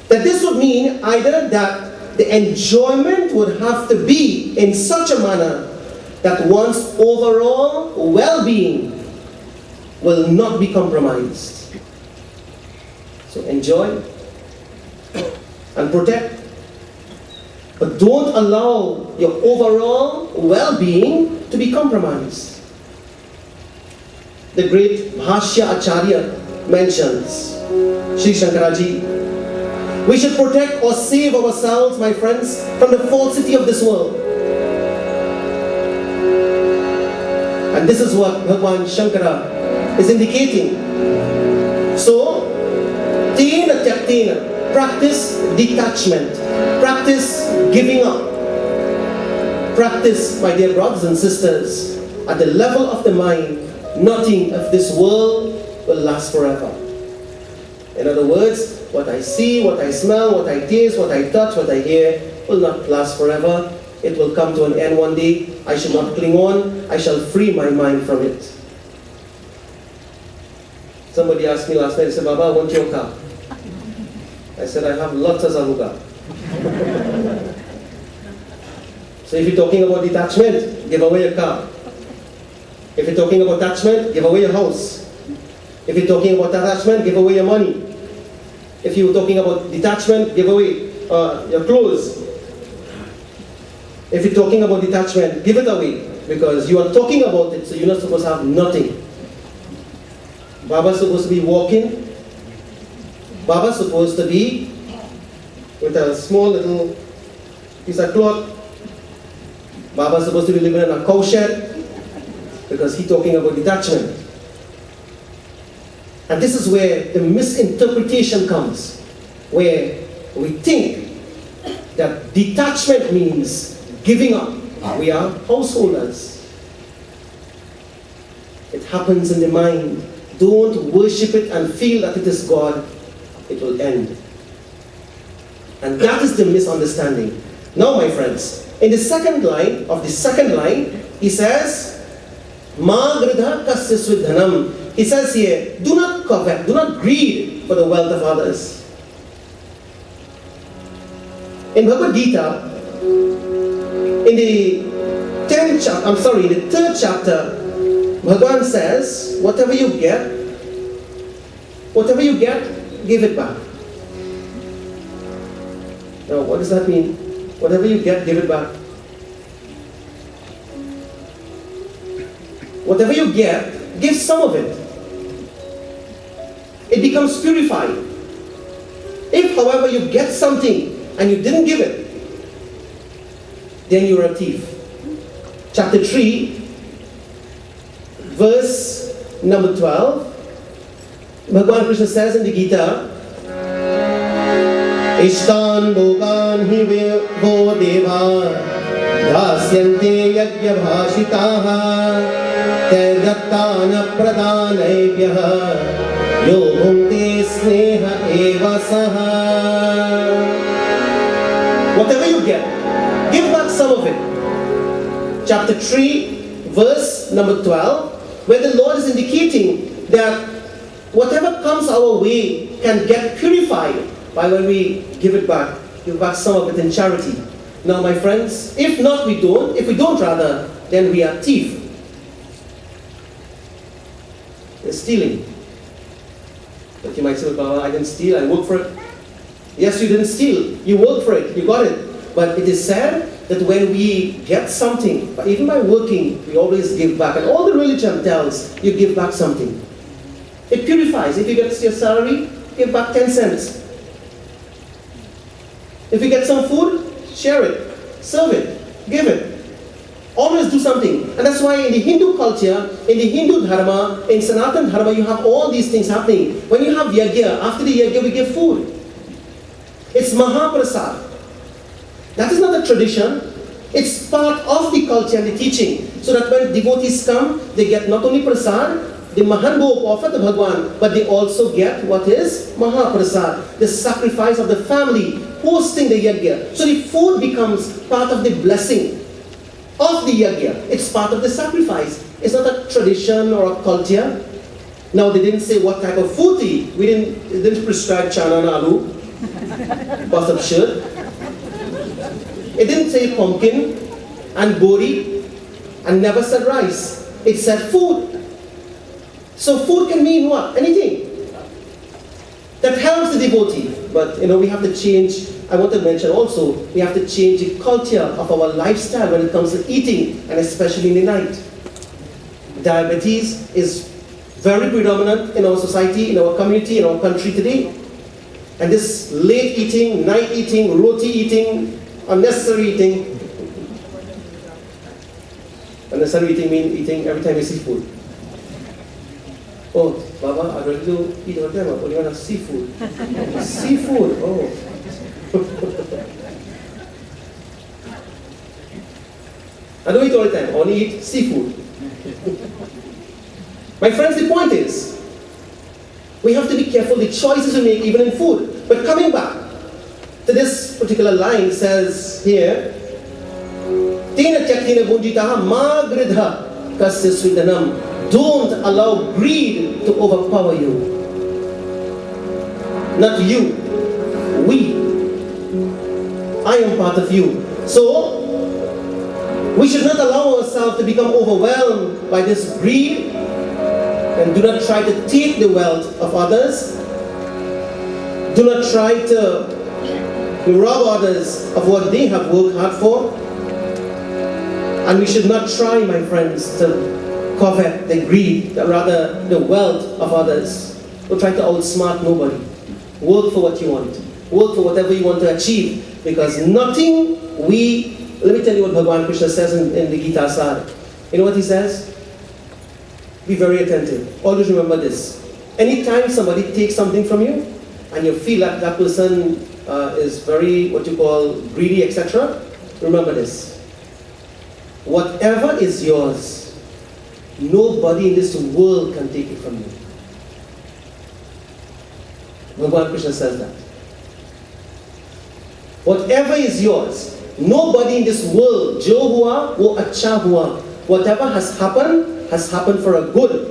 A: that this would mean either that the enjoyment would have to be in such a manner that one's overall well-being will not be compromised. So enjoy and protect. But don't allow your overall well-being to be compromised. The great Bhashya Acharya mentions, Sri Shankaraji, we should protect or save ourselves, my friends, from the falsity of this world. And this is what Bhagwan Shankara is indicating. So, tena tyaktena, practice detachment, practice giving up. Practice, my dear brothers and sisters, at the level of the mind, nothing of this world will last forever. In other words, what I see, what I smell, what I taste, what I touch, what I hear will not last forever. It will come to an end one day. I should not cling on. I shall free my mind from it. Somebody asked me last night, they said, Baba, I want your car. I said, I have lots of zaruga. So if you're talking about detachment, give away your car. If you're talking about attachment, give away your house. If you're talking about attachment, give away your money. If you're talking about detachment, give away your clothes. If you're talking about detachment, give it away, because you are talking about it, so you're not supposed to have nothing. Baba's supposed to be walking. Baba's supposed to be with a small little piece of cloth. Baba's supposed to be living in a cow shed, because he's talking about detachment. And this is where the misinterpretation comes, where we think that detachment means giving up. We are householders. It happens in the mind. Don't worship it and feel that it is God. It will end. And that is the misunderstanding. Now, my friends, in the second line of the second line, he says, Ma gridha kasya svidhanam. He says here, do not covet, do not greed for the wealth of others. In Bhagavad Gita, in the third chapter, Bhagavan says, whatever you get, give it back. Now, what does that mean? Whatever you get, give it back. Whatever you get, give some of it. It becomes purified. If, however, you get something and you didn't give it, then you're a thief. Chapter 3, verse number 12, Bhagavan Krishna says in the Gita, Ishtan bhogan hi vo deva dhasyante yajna bhashitaha terdattana pradanaibhyah yo bhunte sneha eva saha. Whatever you get, give back some of it. Chapter 3, verse number 12, where the Lord is indicating that whatever comes our way can get purified by when we give back some of it in charity. Now, my friends, if we don't rather, then we are thief. We're stealing. But you might say, well, I didn't steal, I worked for it. Yes, you didn't steal, you worked for it, you got it. But it is said that when we get something, even by working, we always give back. And all the religion tells you give back something. It purifies. If you get your salary, give back 10 cents. If you get some food, share it, serve it, give it. Always do something. And that's why in the Hindu culture, in the Hindu Dharma, in Sanatan Dharma, you have all these things happening. When you have yajna, after the yajna we give food. It's Mahaprasad. That is not a tradition. It's part of the culture and the teaching. So that when devotees come, they get not only prasad, the Mahanbhog offered to Bhagwan, but they also get what is Mahaprasad, the sacrifice of the family, hosting the yajna. So the food becomes part of the blessing of the yajna. It's part of the sacrifice. It's not a tradition or a culture. Now they didn't say what type of food to eat. They didn't prescribe chana and aloo, bust up shirt. It didn't say pumpkin and bori and never said rice. It said food. So food can mean what? Anything. That helps the devotee. But we have to change. I want to mention also, we have to change the culture of our lifestyle when it comes to eating, and especially in the night. Diabetes is very predominant in our society, in our community, in our country today. And this late eating, night eating, roti eating, unnecessary eating. Unnecessary eating means eating every time you see food. Oh, Baba, I'd ready to eat all the time. I only want to seafood. Seafood, oh. I don't eat all the time. I only eat seafood. My friends, the point is, we have to be careful the choices we make even in food. But coming back to this particular line, says here, Tena Chakrina Bunjitaha Ma Gridha Kasya Svidanam. Don't allow greed to overpower you. Not you. We. I am part of you. So, we should not allow ourselves to become overwhelmed by this greed, and do not try to take the wealth of others. Do not try to rob others of what they have worked hard for. And we should not try, my friends, to covet the greed, rather the wealth of others. Don't try to outsmart nobody. Work for what you want. Work for whatever you want to achieve. Because nothing let me tell you what Bhagavan Krishna says in the Gita Sar. You know what he says? Be very attentive. Always remember this. Anytime somebody takes something from you, and you feel that that person is very, what you call, greedy, etc., remember this. Whatever is yours, nobody in this world can take it from you. Bhagavan Krishna says that. Whatever is yours, nobody in this world, jo hua, wo acha hua. Whatever has happened for a good.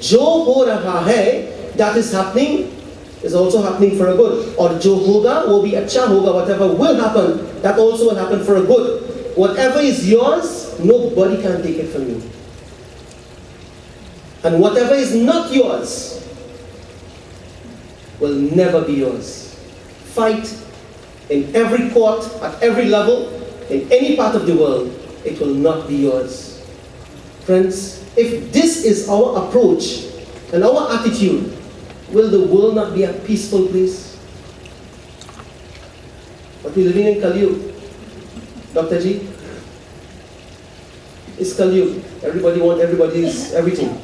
A: Jo ho raha hai, that is happening, is also happening for a good. Or jo hoga, wo bhi acha hoga. Whatever will happen, that also will happen for a good. Whatever is yours, nobody can take it from you. And whatever is not yours will never be yours. Fight in every court, at every level, in any part of the world, it will not be yours. Friends, if this is our approach and our attitude, will the world not be a peaceful place? But we're living in Kali Yuga. Dr. Ji, it's Kali Yuga. Everybody wants everybody's everything.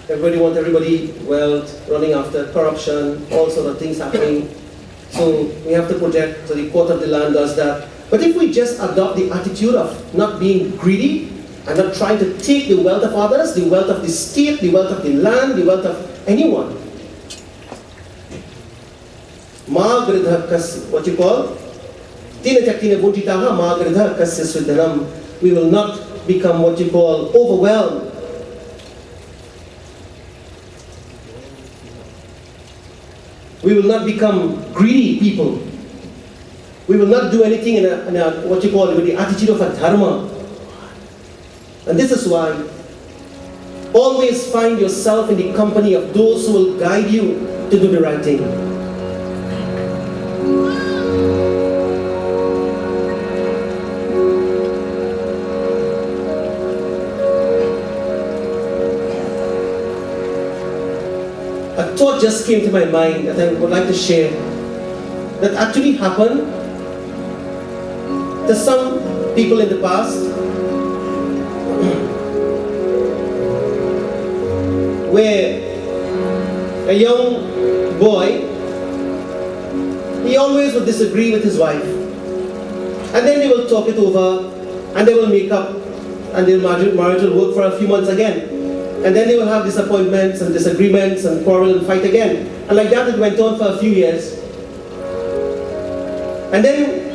A: Everybody wants everybody wealth, running after corruption, all sort of things happening. So we have to project, so the court of the land does that. But if we just adopt the attitude of not being greedy and not trying to take the wealth of others, the wealth of the state, the wealth of the land, the wealth of anyone. What you call? We will not become what you call overwhelmed. We will not become greedy people. We will not do anything in a what you call with the attitude of a dharma. And this is why always find yourself in the company of those who will guide you to do the right thing. A thought just came to my mind that I would like to share that actually happened to some people in the past, where a young boy, he always would disagree with his wife, and then they will talk it over and they will make up and their marriage will work for a few months again. And then they will have disappointments and disagreements and quarrel and fight again. And like that it went on for a few years. And then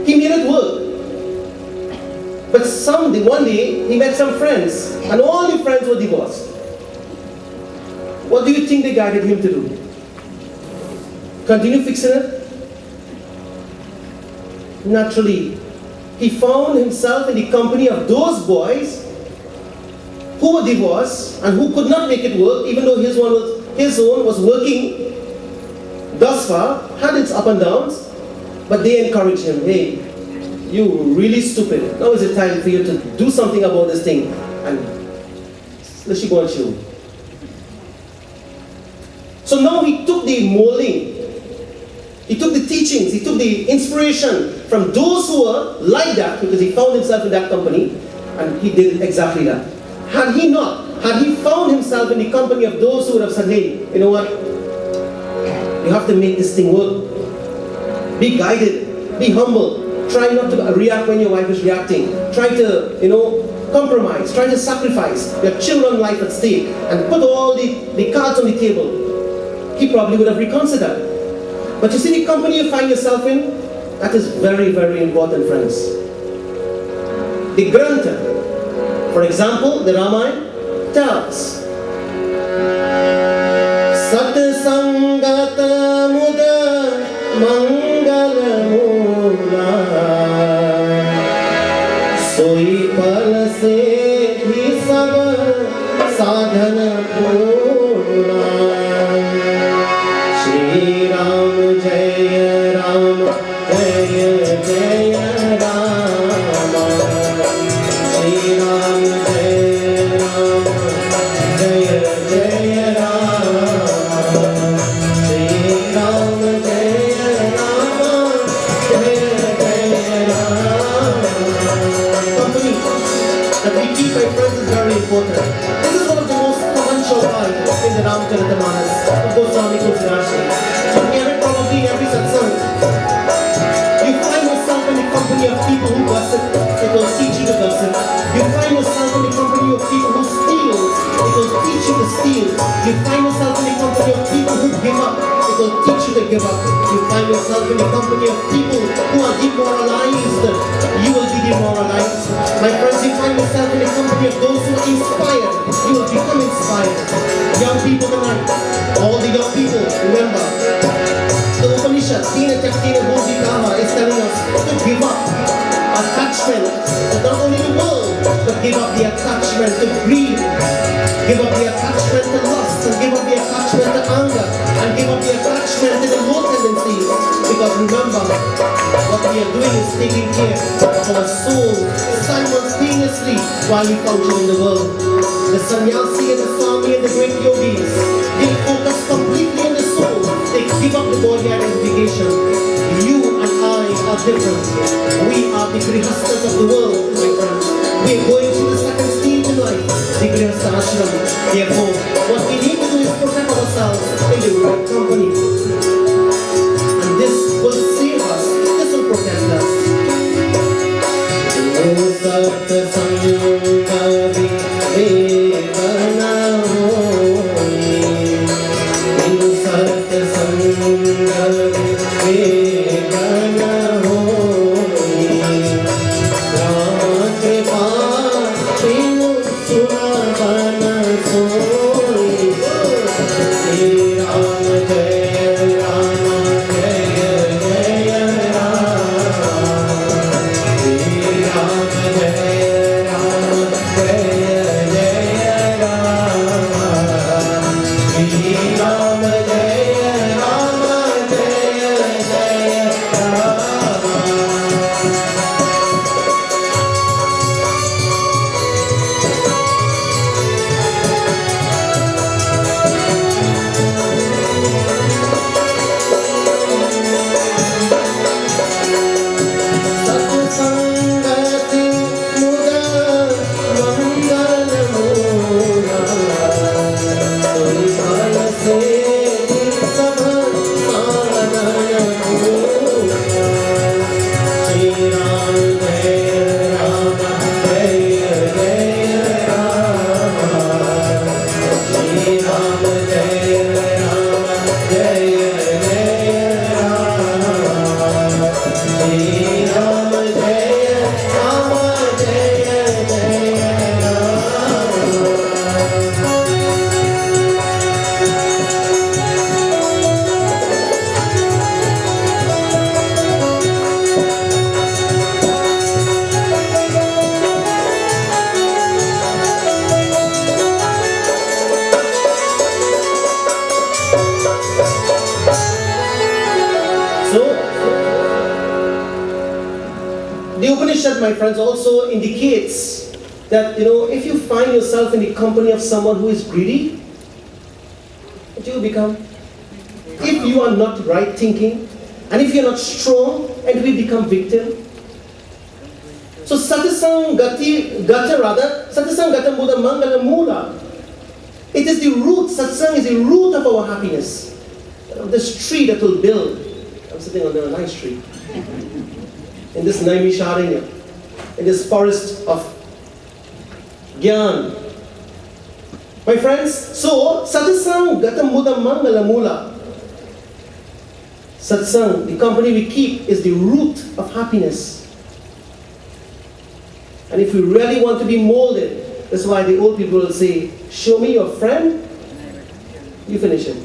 A: he made it work. But one day he met some friends and all the friends were divorced. What do you think they guided him to do? Continue fixing it? Naturally, he found himself in the company of those boys who were divorced and who could not make it work, even though his own was working thus far, had its up and downs, but they encouraged him. Hey, you really stupid. Now is the time for you to do something about this thing. And let's go and show. So now he took the molding, he took the teachings, he took the inspiration from those who were like that, because he found himself in that company, and he did exactly that. Had he found himself in the company of those who would have said, hey, you know what? You have to make this thing work. Be guided. Be humble. Try not to react when your wife is reacting. Try to, compromise. Try to sacrifice your children's life at stake and put all the cards on the table. He probably would have reconsidered. But you see the company you find yourself in? That is very, very important, friends. The Grantha, for example, the Ramayana tells, Sat Sangata Muda Mangala Mula Soi Pal Se Hi Sab Sadhana Pura. Ramcharitamanas of Goswami Tulsidashi. You hear it probably in every satsang. You find yourself in the company of people who gossip, it will teach you to gossip. You find yourself in the company of people who steal, it will teach you to steal. You find yourself in the company of people who give up, it will teach you to give up. You find yourself in the company of people who are demoralized, you will be demoralized. My friends, you find yourself in the company of those who are inspired, you will become inspired. Young people tonight, all the young people, remember, the Upanishad, Tina Chaktina Bhojikama, is telling us to give up attachment to not only the world, but give up the attachment to greed, give up the attachment to lust, and give up the attachment to anger, and give up the attachment to the low tendencies. Because remember, what we are doing is taking care of our soul simultaneously while we function in the world. The sannyasi and the swami and the great yogis, they focus completely on the soul. They give up the body identification. You and I are different. We are the grihastas of the world, my friends. We are going through the second stage in life, the grihasta ashram. Therefore, what we need to do is protect ourselves in the right company. And this will save us. This will protect us. My friends, also indicates that, if you find yourself in the company of someone who is greedy, what do you become? If you are not right thinking, and if you are not strong, and we become victim. So satisang gata muda mangala mula. It is the root, satsang is the root of our happiness. This tree that will build. I'm sitting under a nice tree. In this Naimisharanya. In this forest of Gyan. My friends, so satsang gata muda mangala mula. Satsang, the company we keep, is the root of happiness. And if we really want to be molded, that's why the old people will say, show me your friend, you finish it.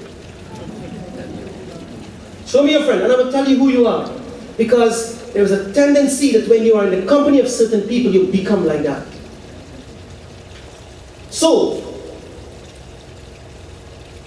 A: Show me your friend, and I will tell you who you are. Because there is a tendency that when you are in the company of certain people, you become like that. So,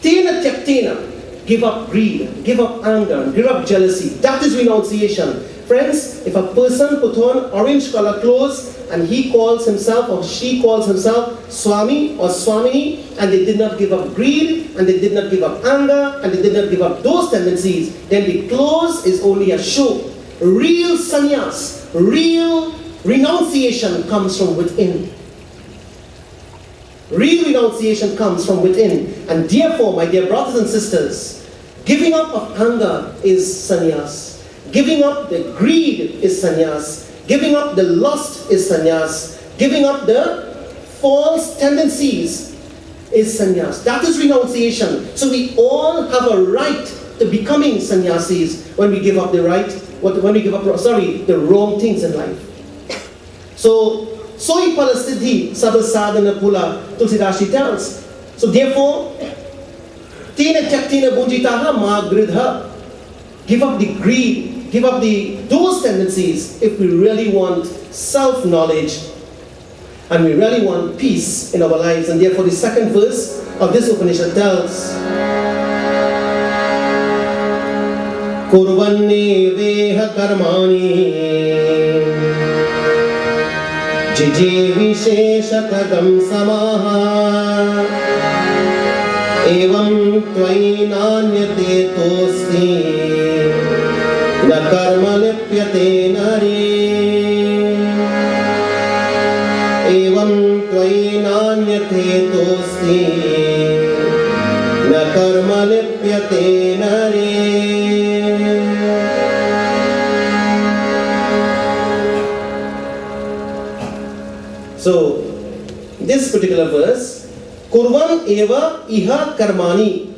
A: tena tyaktena, give up greed, give up anger, give up jealousy. That is renunciation. Friends, if a person put on orange color clothes and he calls himself or she calls himself Swami or Swamini, and they did not give up greed, and they did not give up anger, and they did not give up those tendencies, then the clothes is only a show. Real sannyas, real renunciation comes from within. Real renunciation comes from within. And therefore, my dear brothers and sisters, giving up of anger is sannyas. Giving up the greed is sannyas. Giving up the lust is sannyas. Giving up the false tendencies is sannyas. That is renunciation. So we all have a right to becoming sannyasis when we give up the wrong things in life. So, soi palasiddhi sabha sadhana pula, Tulsidashi tells. So therefore, tina tyaktina bunjitaha ma gridha. Give up the greed, give up those tendencies if we really want self-knowledge and we really want peace in our lives. And therefore the second verse of this Upanishad tells, Kurvanne veha karmani jije visheshatagam samaha evam tvainanyate tosti na karma lipyate nari evam tvainanyate tosti na karma lipyate nari. So, this particular verse, Kurvan eva iha karmani,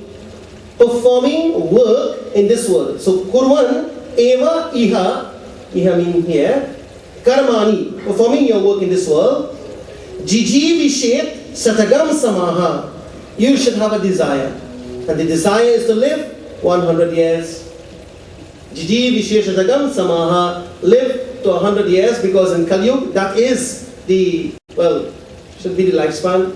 A: performing work in this world. So, Kurvan eva iha means here, karmani, performing your work in this world. Jiji vishet satagam samaha, you should have a desire. And the desire is to live 100 years. Jiji vishet satagam samaha, live to 100 years, because in Kali Yuga, that is should be the lifespan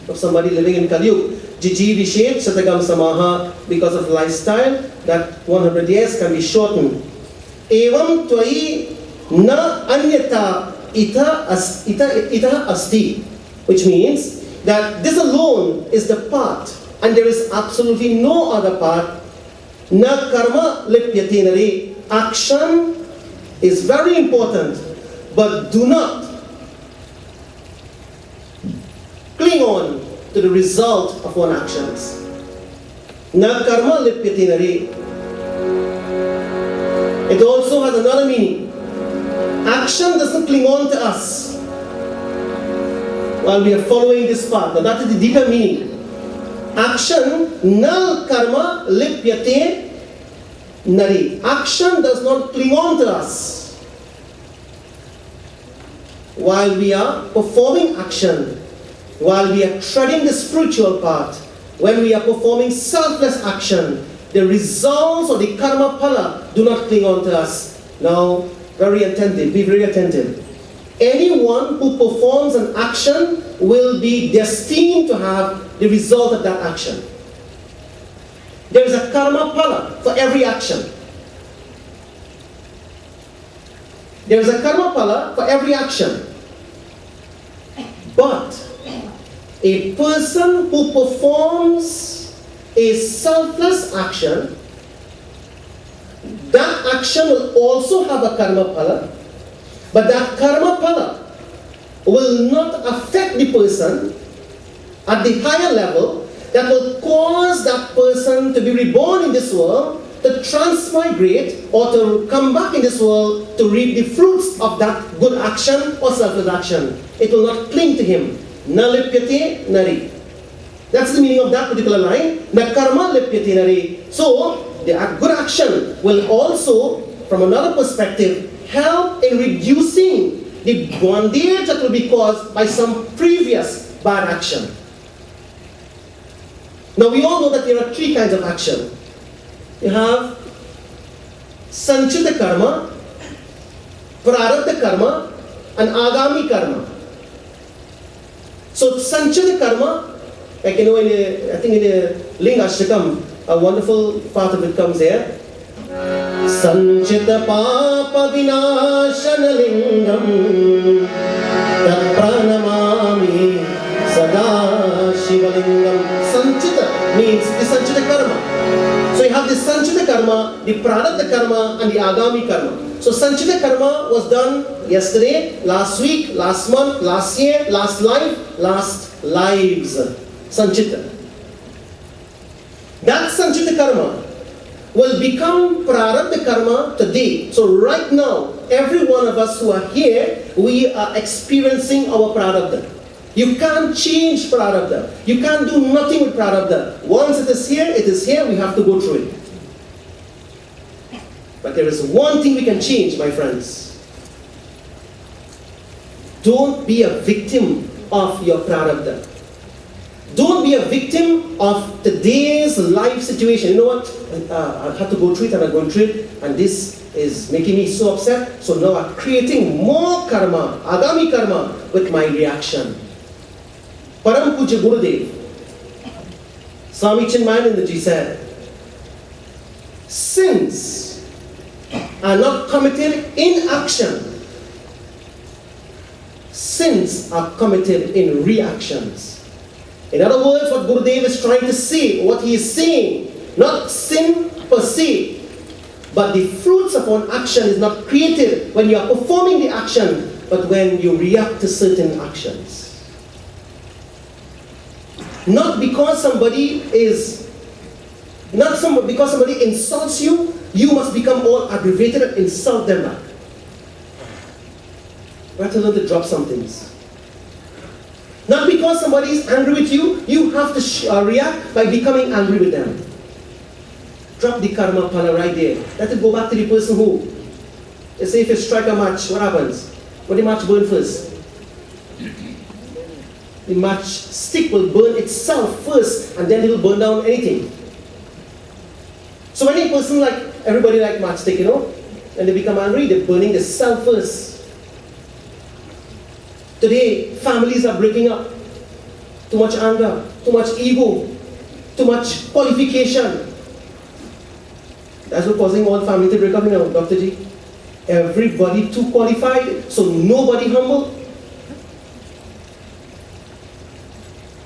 A: of somebody living in Kali Yuga. Jiji vishet satagam samaha, because of lifestyle, that 100 years can be shortened. Evam tvai na anyata ita asti, which means that this alone is the path, and there is absolutely no other path. Na karma lipyate nare. Action is very important, but do not cling on to the result of one's actions. Na karma lipyate nare. It also has another meaning. Action doesn't cling on to us while we are following this path. Now that is the deeper meaning. Action, na karma lipyate nare. Action does not cling on to us while we are performing action, while we are treading the spiritual path, when we are performing selfless action. The results of the karma phala do not cling on to us. Now, very attentive, be very attentive. Anyone who performs an action will be destined to have the result of that action. There is a karma phala for every action. There is a karma phala for every action. But a person who performs a selfless action, that action will also have a karma phala, but that karma phala will not affect the person at the higher level that will cause that person to be reborn in this world, to transmigrate, or to come back in this world to reap the fruits of that good action or selfless action. It will not cling to him. Na lipyate nari. That's the meaning of that particular line. Na karma lipyate nari. So, the good action will also, from another perspective, help in reducing the bondage that will be caused by some previous bad action. Now we all know that there are three kinds of action. You have sanchita karma, prarabdha karma, and agami karma. So sanchita karma, like I think in the Linga Ashtakam, a wonderful part of it comes here. Sanchita papa vinashana lingam tat pranamami sada shivalingam. Sanchita means the sanchita karma. So you have the Sanchita karma, the Prarabdha karma, and the Agami karma. So Sanchita karma was done yesterday, last week, last month, last year, last life, last lives. Sanchita. That Sanchita karma will become Prarabdha karma today. So right now, every one of us who are here, we are experiencing our Prarabdha. You can't change Prarabdha. You can't do nothing with Prarabdha. Once it is here, we have to go through it. But there is one thing we can change, my friends. Don't be a victim of your Prarabdha. Don't be a victim of today's life situation. You know what? I have to go through it and I'm going through it, and this is making me so upset. So now I'm creating more karma, agami karma, with my reaction. Param Puja Gurudev, Swami Chinmayanandaji said, sins are not committed in action. Sins are committed in reactions. In other words, what Gurudev is trying to say, what he is saying, not sin per se, but the fruits upon action is not created when you are performing the action, but when you react to certain actions. Not because somebody insults you, you must become all aggravated and insult them back. We have to learn to drop some things. Not because somebody is angry with you, you have to react by becoming angry with them. Drop the karma pala right there. Let it go back to the person who, they say if you strike a match, what happens? When the match burn first? The match stick will burn itself first, and then it will burn down anything. So when a person everybody like matchstick, when they become angry, they're burning themselves first. Today, families are breaking up. Too much anger, too much ego, too much qualification. That's what's causing all family to break up, Dr. G. Everybody too qualified, so nobody humble.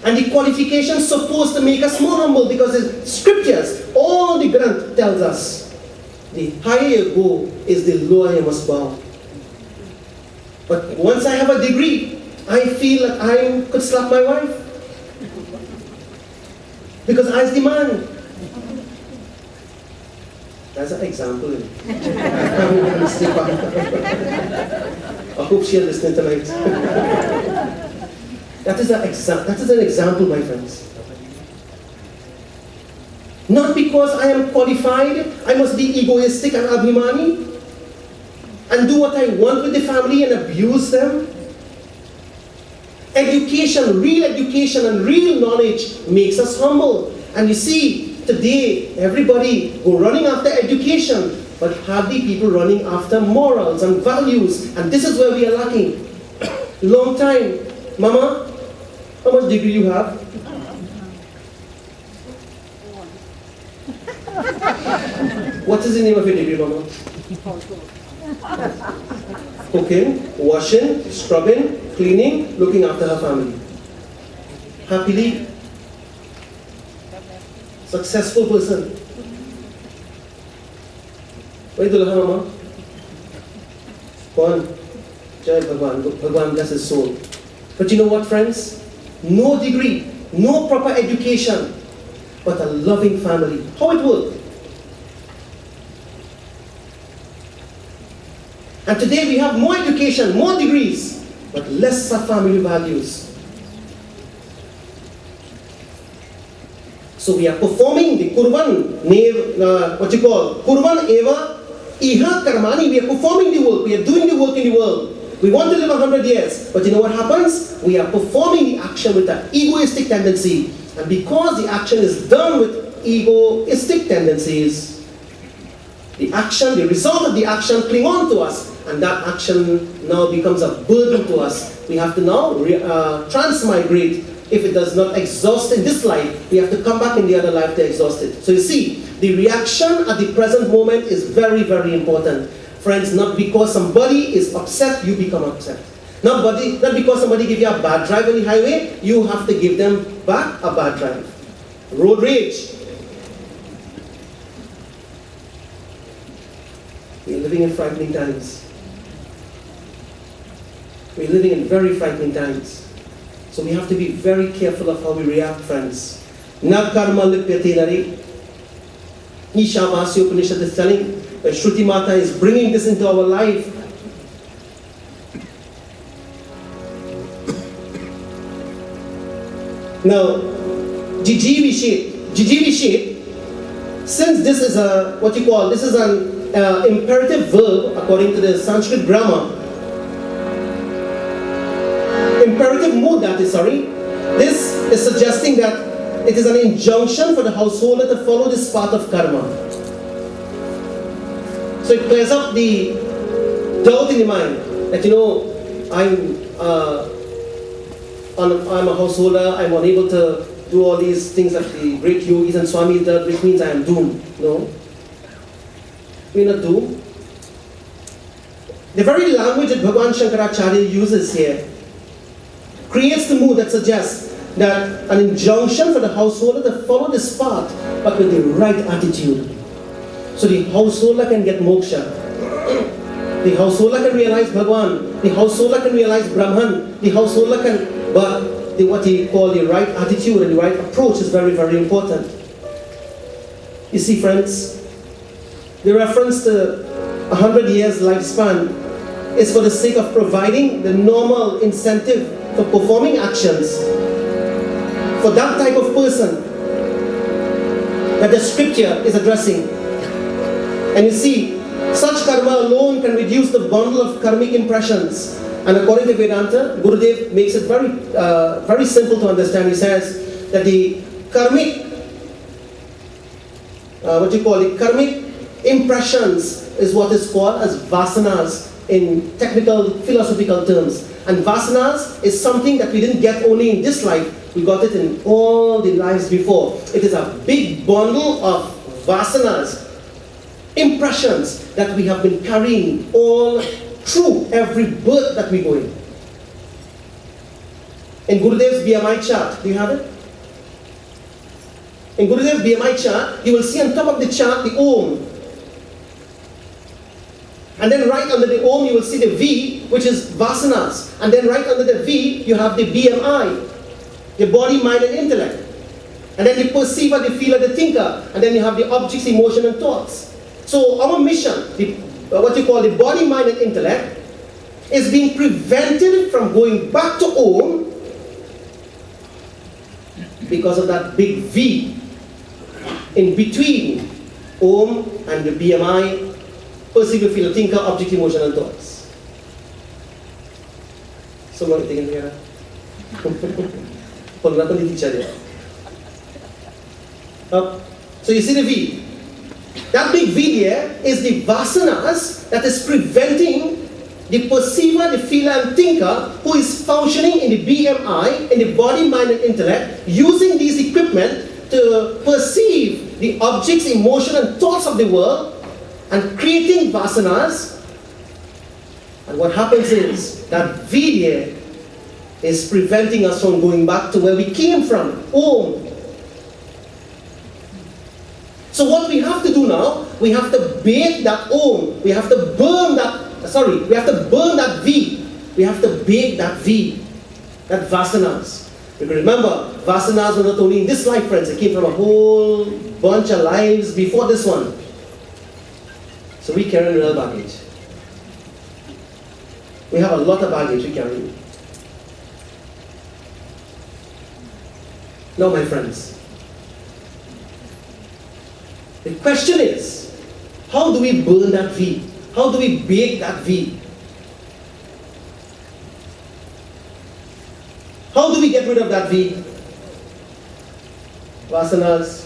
A: And the qualification is supposed to make us more humble, because the scriptures, all the Granth tells us, the higher you go is the lower you must bow. But once I have a degree, I feel that I could slap my wife. Because I was the man. That's an example. I'm going to step up. I hope she'll listen tonight. That is an example, my friends. Not because I am qualified, I must be egoistic and abhimani and do what I want with the family and abuse them. Education, and real knowledge makes us humble. And you see, today, everybody go running after education, but hardly people running after morals and values. And this is where we are lacking. Long time. Mama, how much degree you have? What is the name of your degree, Mama? Cooking, washing, scrubbing, cleaning, looking after her family. Happily successful person. Where do you have, Mama? Go on. Jai Bhagwan. Bhagwan bless his soul. But you know what, friends? No degree, no proper education, but a loving family. How it works? And today we have more education, more degrees, but less family values. So we are performing the Kurban, Kurban Eva Iha Karmani. We are performing the work, we are doing the work in the world. We want to live 100 years, but you know what happens? We are performing the action with an egoistic tendency. And because the action is done with egoistic tendencies, the result of the action cling on to us, and that action now becomes a burden to us. We have to now transmigrate. If it does not exhaust in this life, we have to come back in the other life to exhaust it. So you see, the reaction at the present moment is very, very important. Friends, not because somebody is upset, you become upset. Not because somebody gives you a bad drive on the highway, you have to give them back a bad drive. Road rage. We're living in frightening times. We're living in very frightening times. So we have to be very careful of how we react, friends. Na karma lipyate nari. Ishavasya Upanishad is telling, where Shruti Mata is bringing this into our life. Now, Jijivishet, since this is this is an imperative verb according to the Sanskrit grammar, imperative mood this is suggesting that it is an injunction for the householder to follow this path of karma. So it clears up the doubt in the mind that, I'm a householder, I'm unable to do all these things that the great yogis and swamis did, which means I am doomed. No. We're not doomed. The very language that Bhagavan Shankaracharya uses here creates the mood that suggests that an injunction for the householder to follow this path, but with the right attitude. So the householder can get moksha. The householder can realize Bhagavan. The householder can realize Brahman. The householder can, but what he call the right attitude and the right approach is very, very important. You see, friends, the reference to 100 years lifespan is for the sake of providing the normal incentive for performing actions for that type of person that the scripture is addressing. And you see, such karma alone can reduce the bundle of karmic impressions. And according to Vedanta, Gurudev makes it very, very simple to understand. He says that the karmic, karmic impressions is what is called as vasanas in technical philosophical terms. And vasanas is something that we didn't get only in this life, we got it in all the lives before. It is a big bundle of vasanas, impressions that we have been carrying all through every birth that we go in. In Gurudev's BMI chart, do you have it? In Gurudev's BMI chart, you will see on top of the chart the Om. And then right under the Om, you will see the V, which is vasanas. And then right under the V, you have the BMI, the body, mind, and intellect. And then the perceiver, the feeler, the thinker. And then you have the objects, emotion, and thoughts. So our mission, the body, mind, and intellect, is being prevented from going back to Om because of that big V in between Om and the BMI, perceiver, feeler, thinker, object, emotion, and thoughts. So what are you thinking here? So you see the V. That big V there is the vasanas that is preventing the perceiver, the feeler, and thinker who is functioning in the BMI, in the body, mind, and intellect, using these equipment to perceive the objects, emotion, and thoughts of the world and creating vasanas. And what happens is that V there is preventing us from going back to where we came from, Om. So what we have to do now, we have to bake that Om. We have to burn that, we have to burn that V. We have to bake that V, that vasanas. Because remember, vasanas were not only in this life, friends. They came from a whole bunch of lives before this one. So we carry real baggage. We have a lot of baggage we carry. Now, my friends, the question is, how do we burn that V? How do we bake that V? How do we get rid of that V? Vasanas.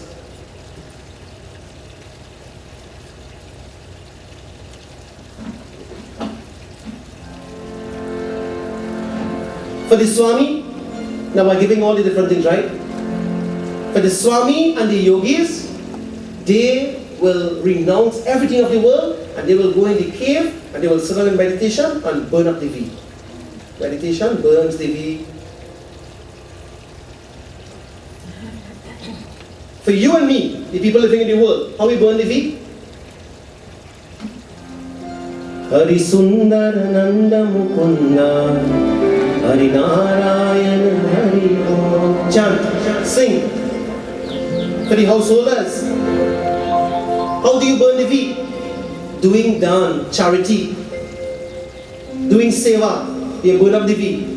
A: For the Swami, now we're giving all the different things, right? For the Swami and the yogis, they will renounce everything of the world and they will go in the cave and they will sit down in meditation and burn up the V. Meditation burns the V. For you and me, the people living in the world, how we burn the V? Hari Sundar Nanda Mukunda Hari Narayana Hari Om. Chant, sing for the householders. How do you burn the wheat? Doing dan, charity. Doing seva, they burn up the wheat.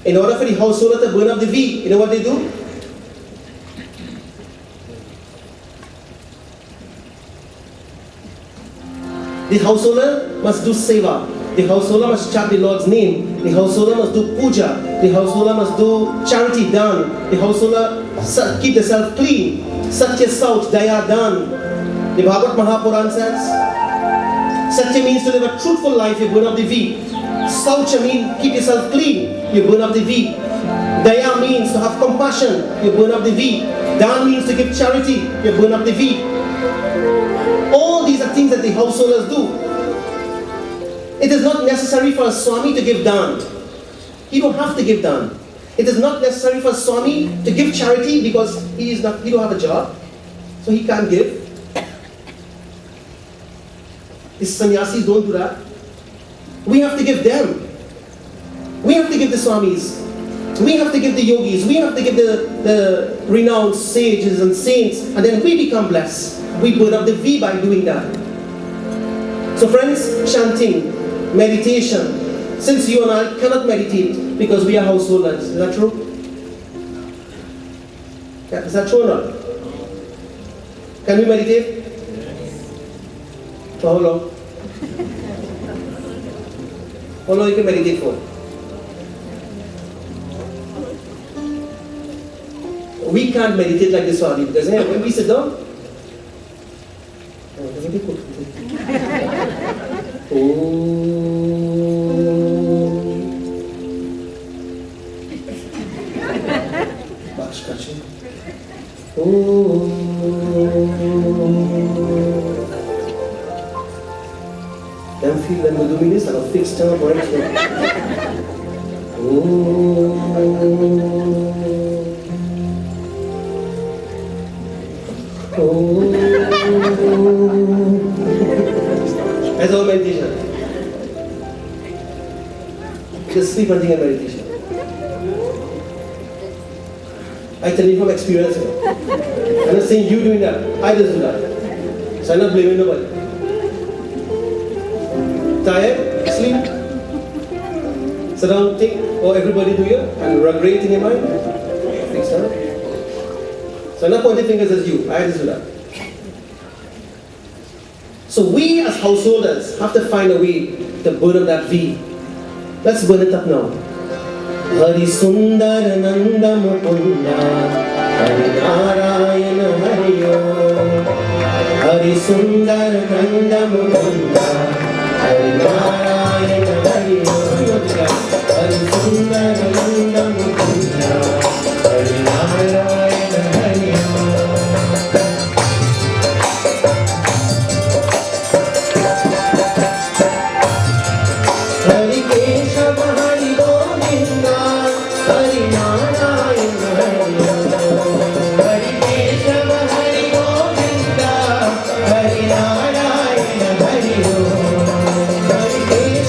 A: In order for the householder to burn up the wheat, you know what they do? The householder must do seva. The householder must chant the Lord's name. The householder must do puja. The householder must do charity dan. The householder keep themselves clean. Satya Sauch Daya Dan. The Bhagavad Mahapuran says, Satya means to live a truthful life, you burn up the wheat. Saucha means keep yourself clean, you burn up the wheat. Daya means to have compassion, you burn up the wheat. Dan means to give charity, you burn up the wheat. All these are things that the householders do. It is not necessary for a Swami to give dan. He don't have to give dan. It is not necessary for a Swami to give charity because he don't have a job, so he can't give. The sannyasis don't do that. We have to give them. We have to give the Swamis. We have to give the yogis. We have to give the renowned sages and saints, and then we become blessed. We burn up the V by doing that. So friends, chanting, meditation. Since you and I cannot meditate because we are householders, is that true? Is that true or not? Can we meditate? For how long? How long you can meditate for? We can't meditate like this Swami because when we sit down, then feel when we're doing this, I'll fix term or anything. That's our meditation. Just sleep and think of meditation. I tell you from experience. I'm not saying you doing that. I just do that. So I'm not blaming nobody. Tired? Sleep. Sit down, think. Or everybody do it and regret in your mind. Fix that. So I'm not pointing fingers at you. I just do that. So we as householders have to find a way to burn up that V. Let's burn it up now. Hari Sundar Nanda Mukunda Hari Narayana Hari Om. Hari Sundar Nanda Mukunda Hari Narayana Hari Om. Hari Sundar Nanda Mukunda Hari Narayana Hari Om. Hari Keshava Hari Govinda Hari Narayana Hari Om. Hari Keshava Hari Govinda Hari Narayana Hari Om. Hari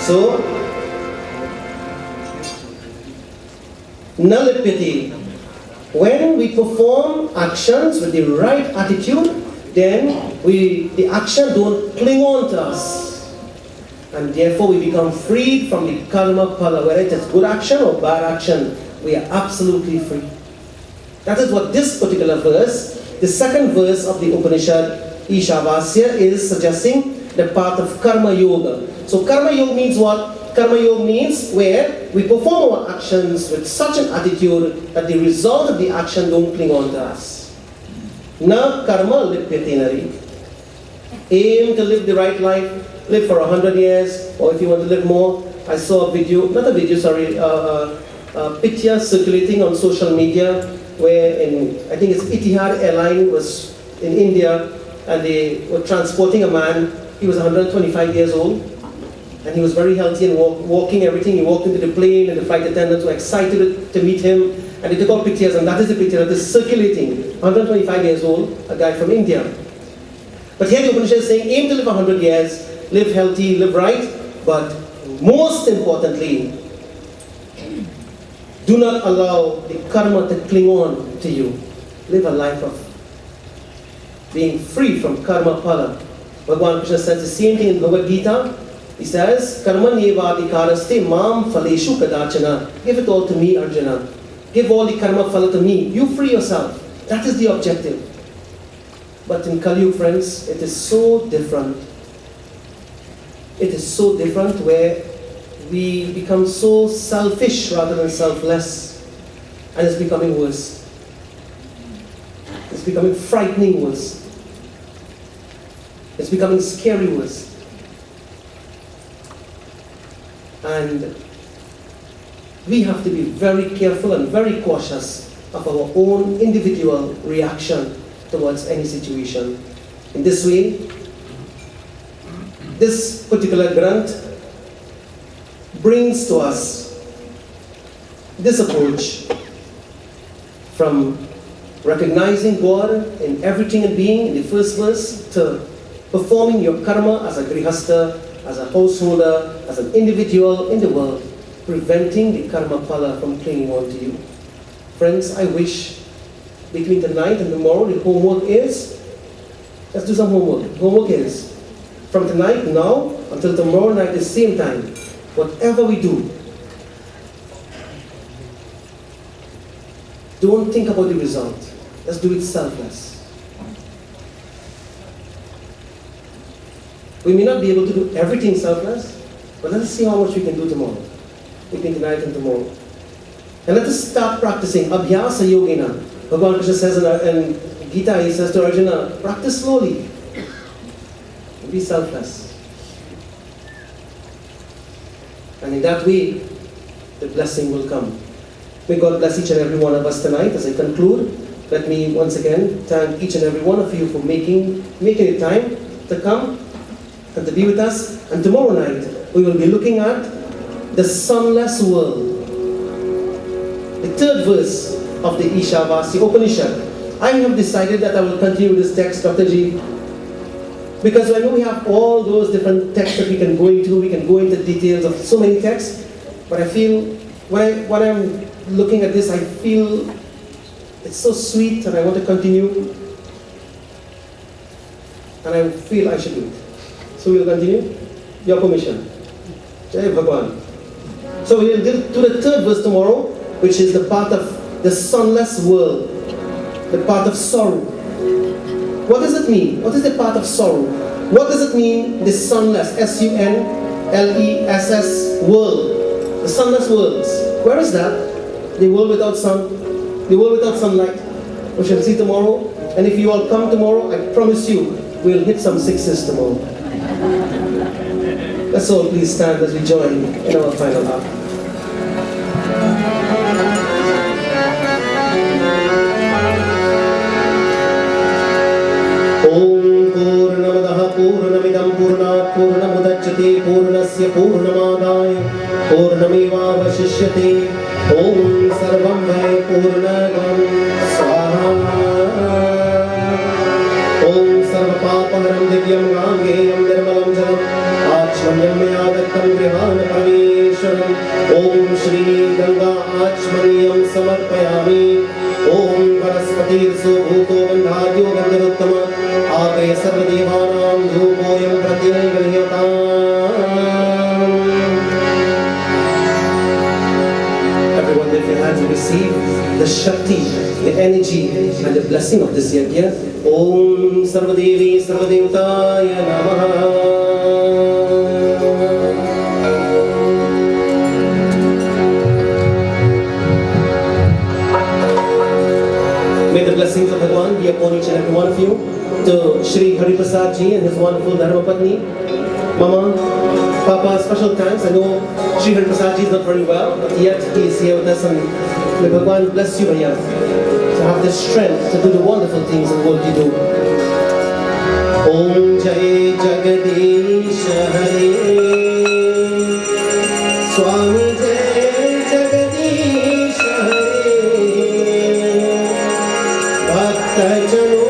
A: So, nalipyati. When we perform actions with the right attitude, then the action don't cling on to us. And therefore we become freed from the karma pala. Whether it is good action or bad action, we are absolutely free. That is what this particular verse, the second verse of the Upanishad, Ishavasya, is suggesting the path of karma yoga. So karma yoga means what? Karma yoga means where we perform our actions with such an attitude that the result of the action don't cling on to us. Na karma lipyati nari. Aim to live the right life, live for 100 years, or if you want to live more. I saw a video, not a video, sorry, a picture circulating on social media where I think it's Etihad airline was in India and they were transporting a man. He was 125 years old and he was very healthy and walking everything. He walked into the plane and the flight attendants were excited to meet him and they took out pictures, and that is the picture that is circulating. 125 years old, a guy from India. But here the Upanishad is saying, aim to live 100 years, live healthy, live right, but most importantly, do not allow the karma to cling on to you. Live a life of being free from karma pala. Bhagavan Krishna says the same thing in Bhagavad Gita. He says, Karma nevadikaraste mam phaleshu kadachana. Give it all to me, Arjuna. Give all the karma phala to me. You free yourself. That is the objective. But in Kali Yuga, friends, it is so different. It is so different where we become so selfish rather than selfless. And it's becoming worse. It's becoming frightening worse. It's becoming scary worse. And we have to be very careful and very cautious of our own individual reaction towards any situation. In this way, this particular grant brings to us this approach from recognizing God in everything in being in the first verse to performing your karma as a grihastha, as a householder, as an individual in the world, preventing the karma pala from clinging on to you. Friends, I wish between tonight and tomorrow the homework is, let's do some homework. The homework is, from tonight now until tomorrow night the same time, whatever we do, don't think about the result. Let's do it selfless. We may not be able to do everything selfless, but let us see how much we can do tomorrow. Between tonight and tomorrow. And let us start practicing Abhyasa Yogena. Bhagavan Krishna says in Gita, he says to Arjuna, practice slowly. Be selfless. And in that way, the blessing will come. May God bless each and every one of us tonight. As I conclude, let me once again thank each and every one of you for making it time to come and to be with us. And tomorrow night, we will be looking at the sunless world. The third verse of the Ishavasya Upanishad. I have decided that I will continue this text, Dr. G, because I know we have all those different texts that we can go into. We can go into details of so many texts. But I feel, when I'm looking at this, I feel it's so sweet and I want to continue. And I feel I should do it. So we'll continue. Your permission. Jai Bhagwan. So we'll do the third verse tomorrow, which is the part of the sunless world, the part of sorrow. What does it mean? What is the part of sorrow? What does it mean, the sunless, S-U-N-L-E-S-S world? The sunless worlds. Where is that? The world without sun, the world without sunlight. We shall see tomorrow. And if you all come tomorrow, I promise you, we'll hit some sixes tomorrow. Let's all please stand as we join in our final hour. Om Purnamadaha Purnamidam Purnat Purnamudachyate Purnasya Purnamadaya Purnamevavashishyate Om Sarvam Vai Purnagam Swaha Om Sarvapapaharam Divyam Gangeyam Nirmalam Jalam Achmanyam Yagattam Grihana Parameshwaram Om Shri Ganga Achmanyam Samarpayami Om Varaspatir Subhuto Vandhadyo Gandaruttama Ave Sarvadevanam Dhupoyam Pratyayam. Everyone lift your hands and receive the Shakti, the energy and the blessing of this yajna. Om Sarvadevi Sarvadevutaya Namaha. May the blessings of Bhagwan be upon each and every one of you. To Shri Hari Prasad Ji and his wonderful Dharma Patni, Mama, Papa, special thanks. I know Shri Hari Prasad Ji is not very well, but yet he is here with us, and may Bhagwan bless you, Bhaiya, to have the strength to do the wonderful things and what you do. Om Jai Jagadish Hare Swami Jai Jagadish Hare Bhakta Jano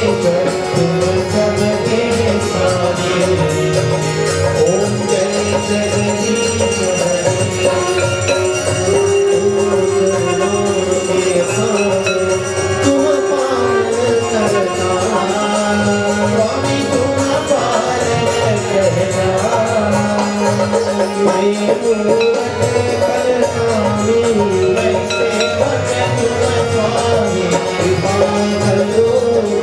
B: तुम सबके सारे ओम जय जगदीश तुम पार करता स्वामी तुम पार करता मैं मूरत करतामी मैं सेवक तुम स्वामी कृपा करो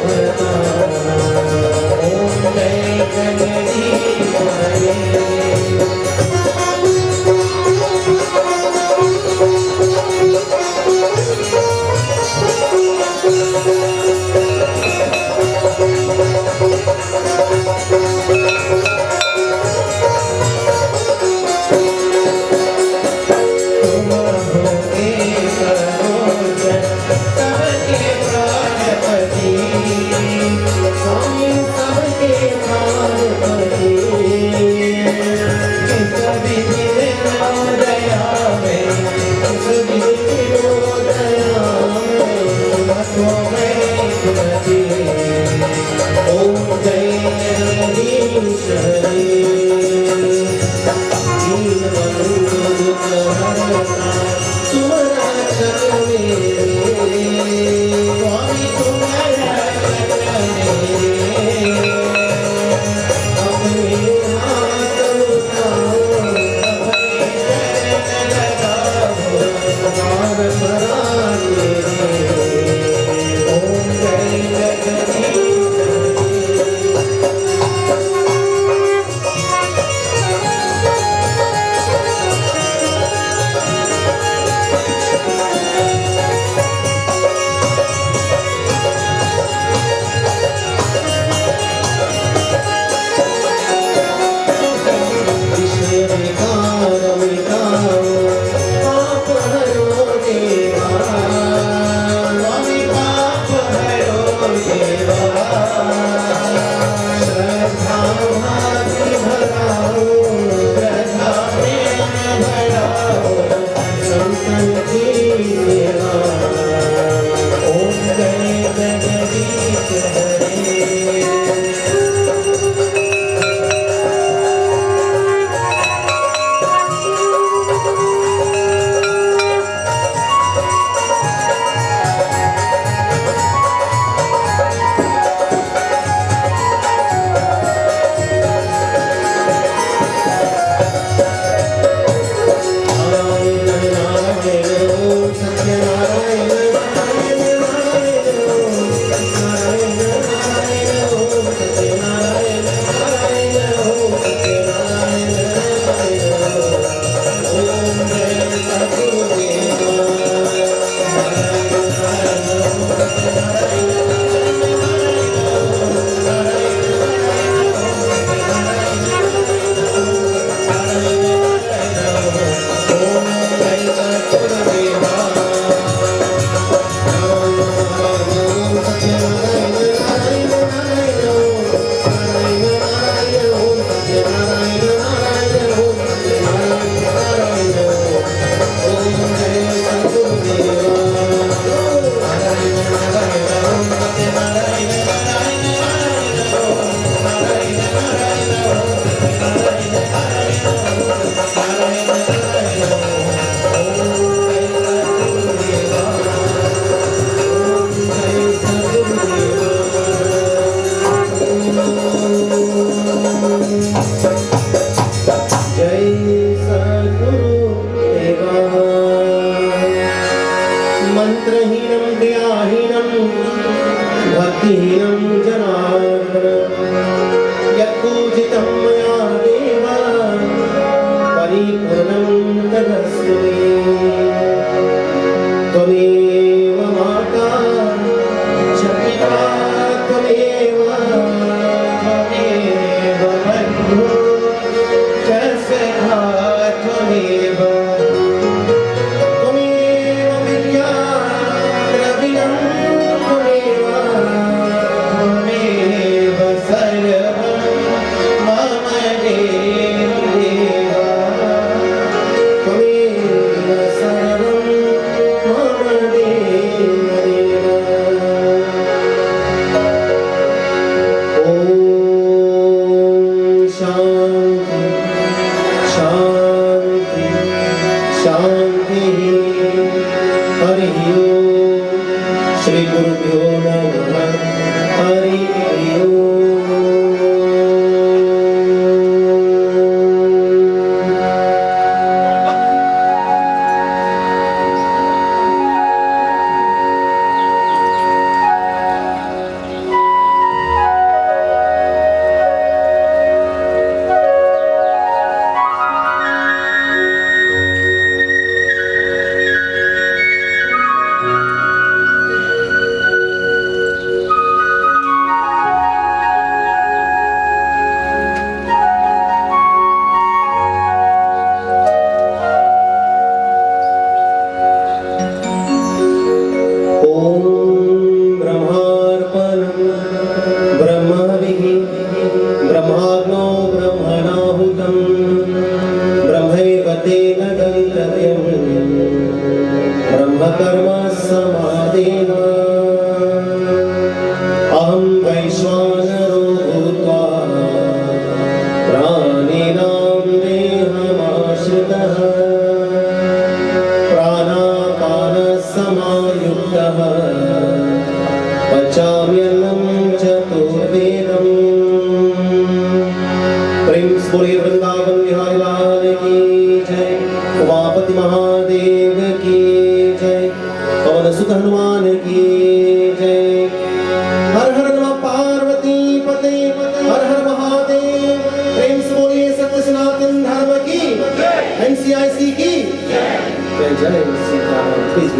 B: भरता
A: Jai Jai Sitaram. Please be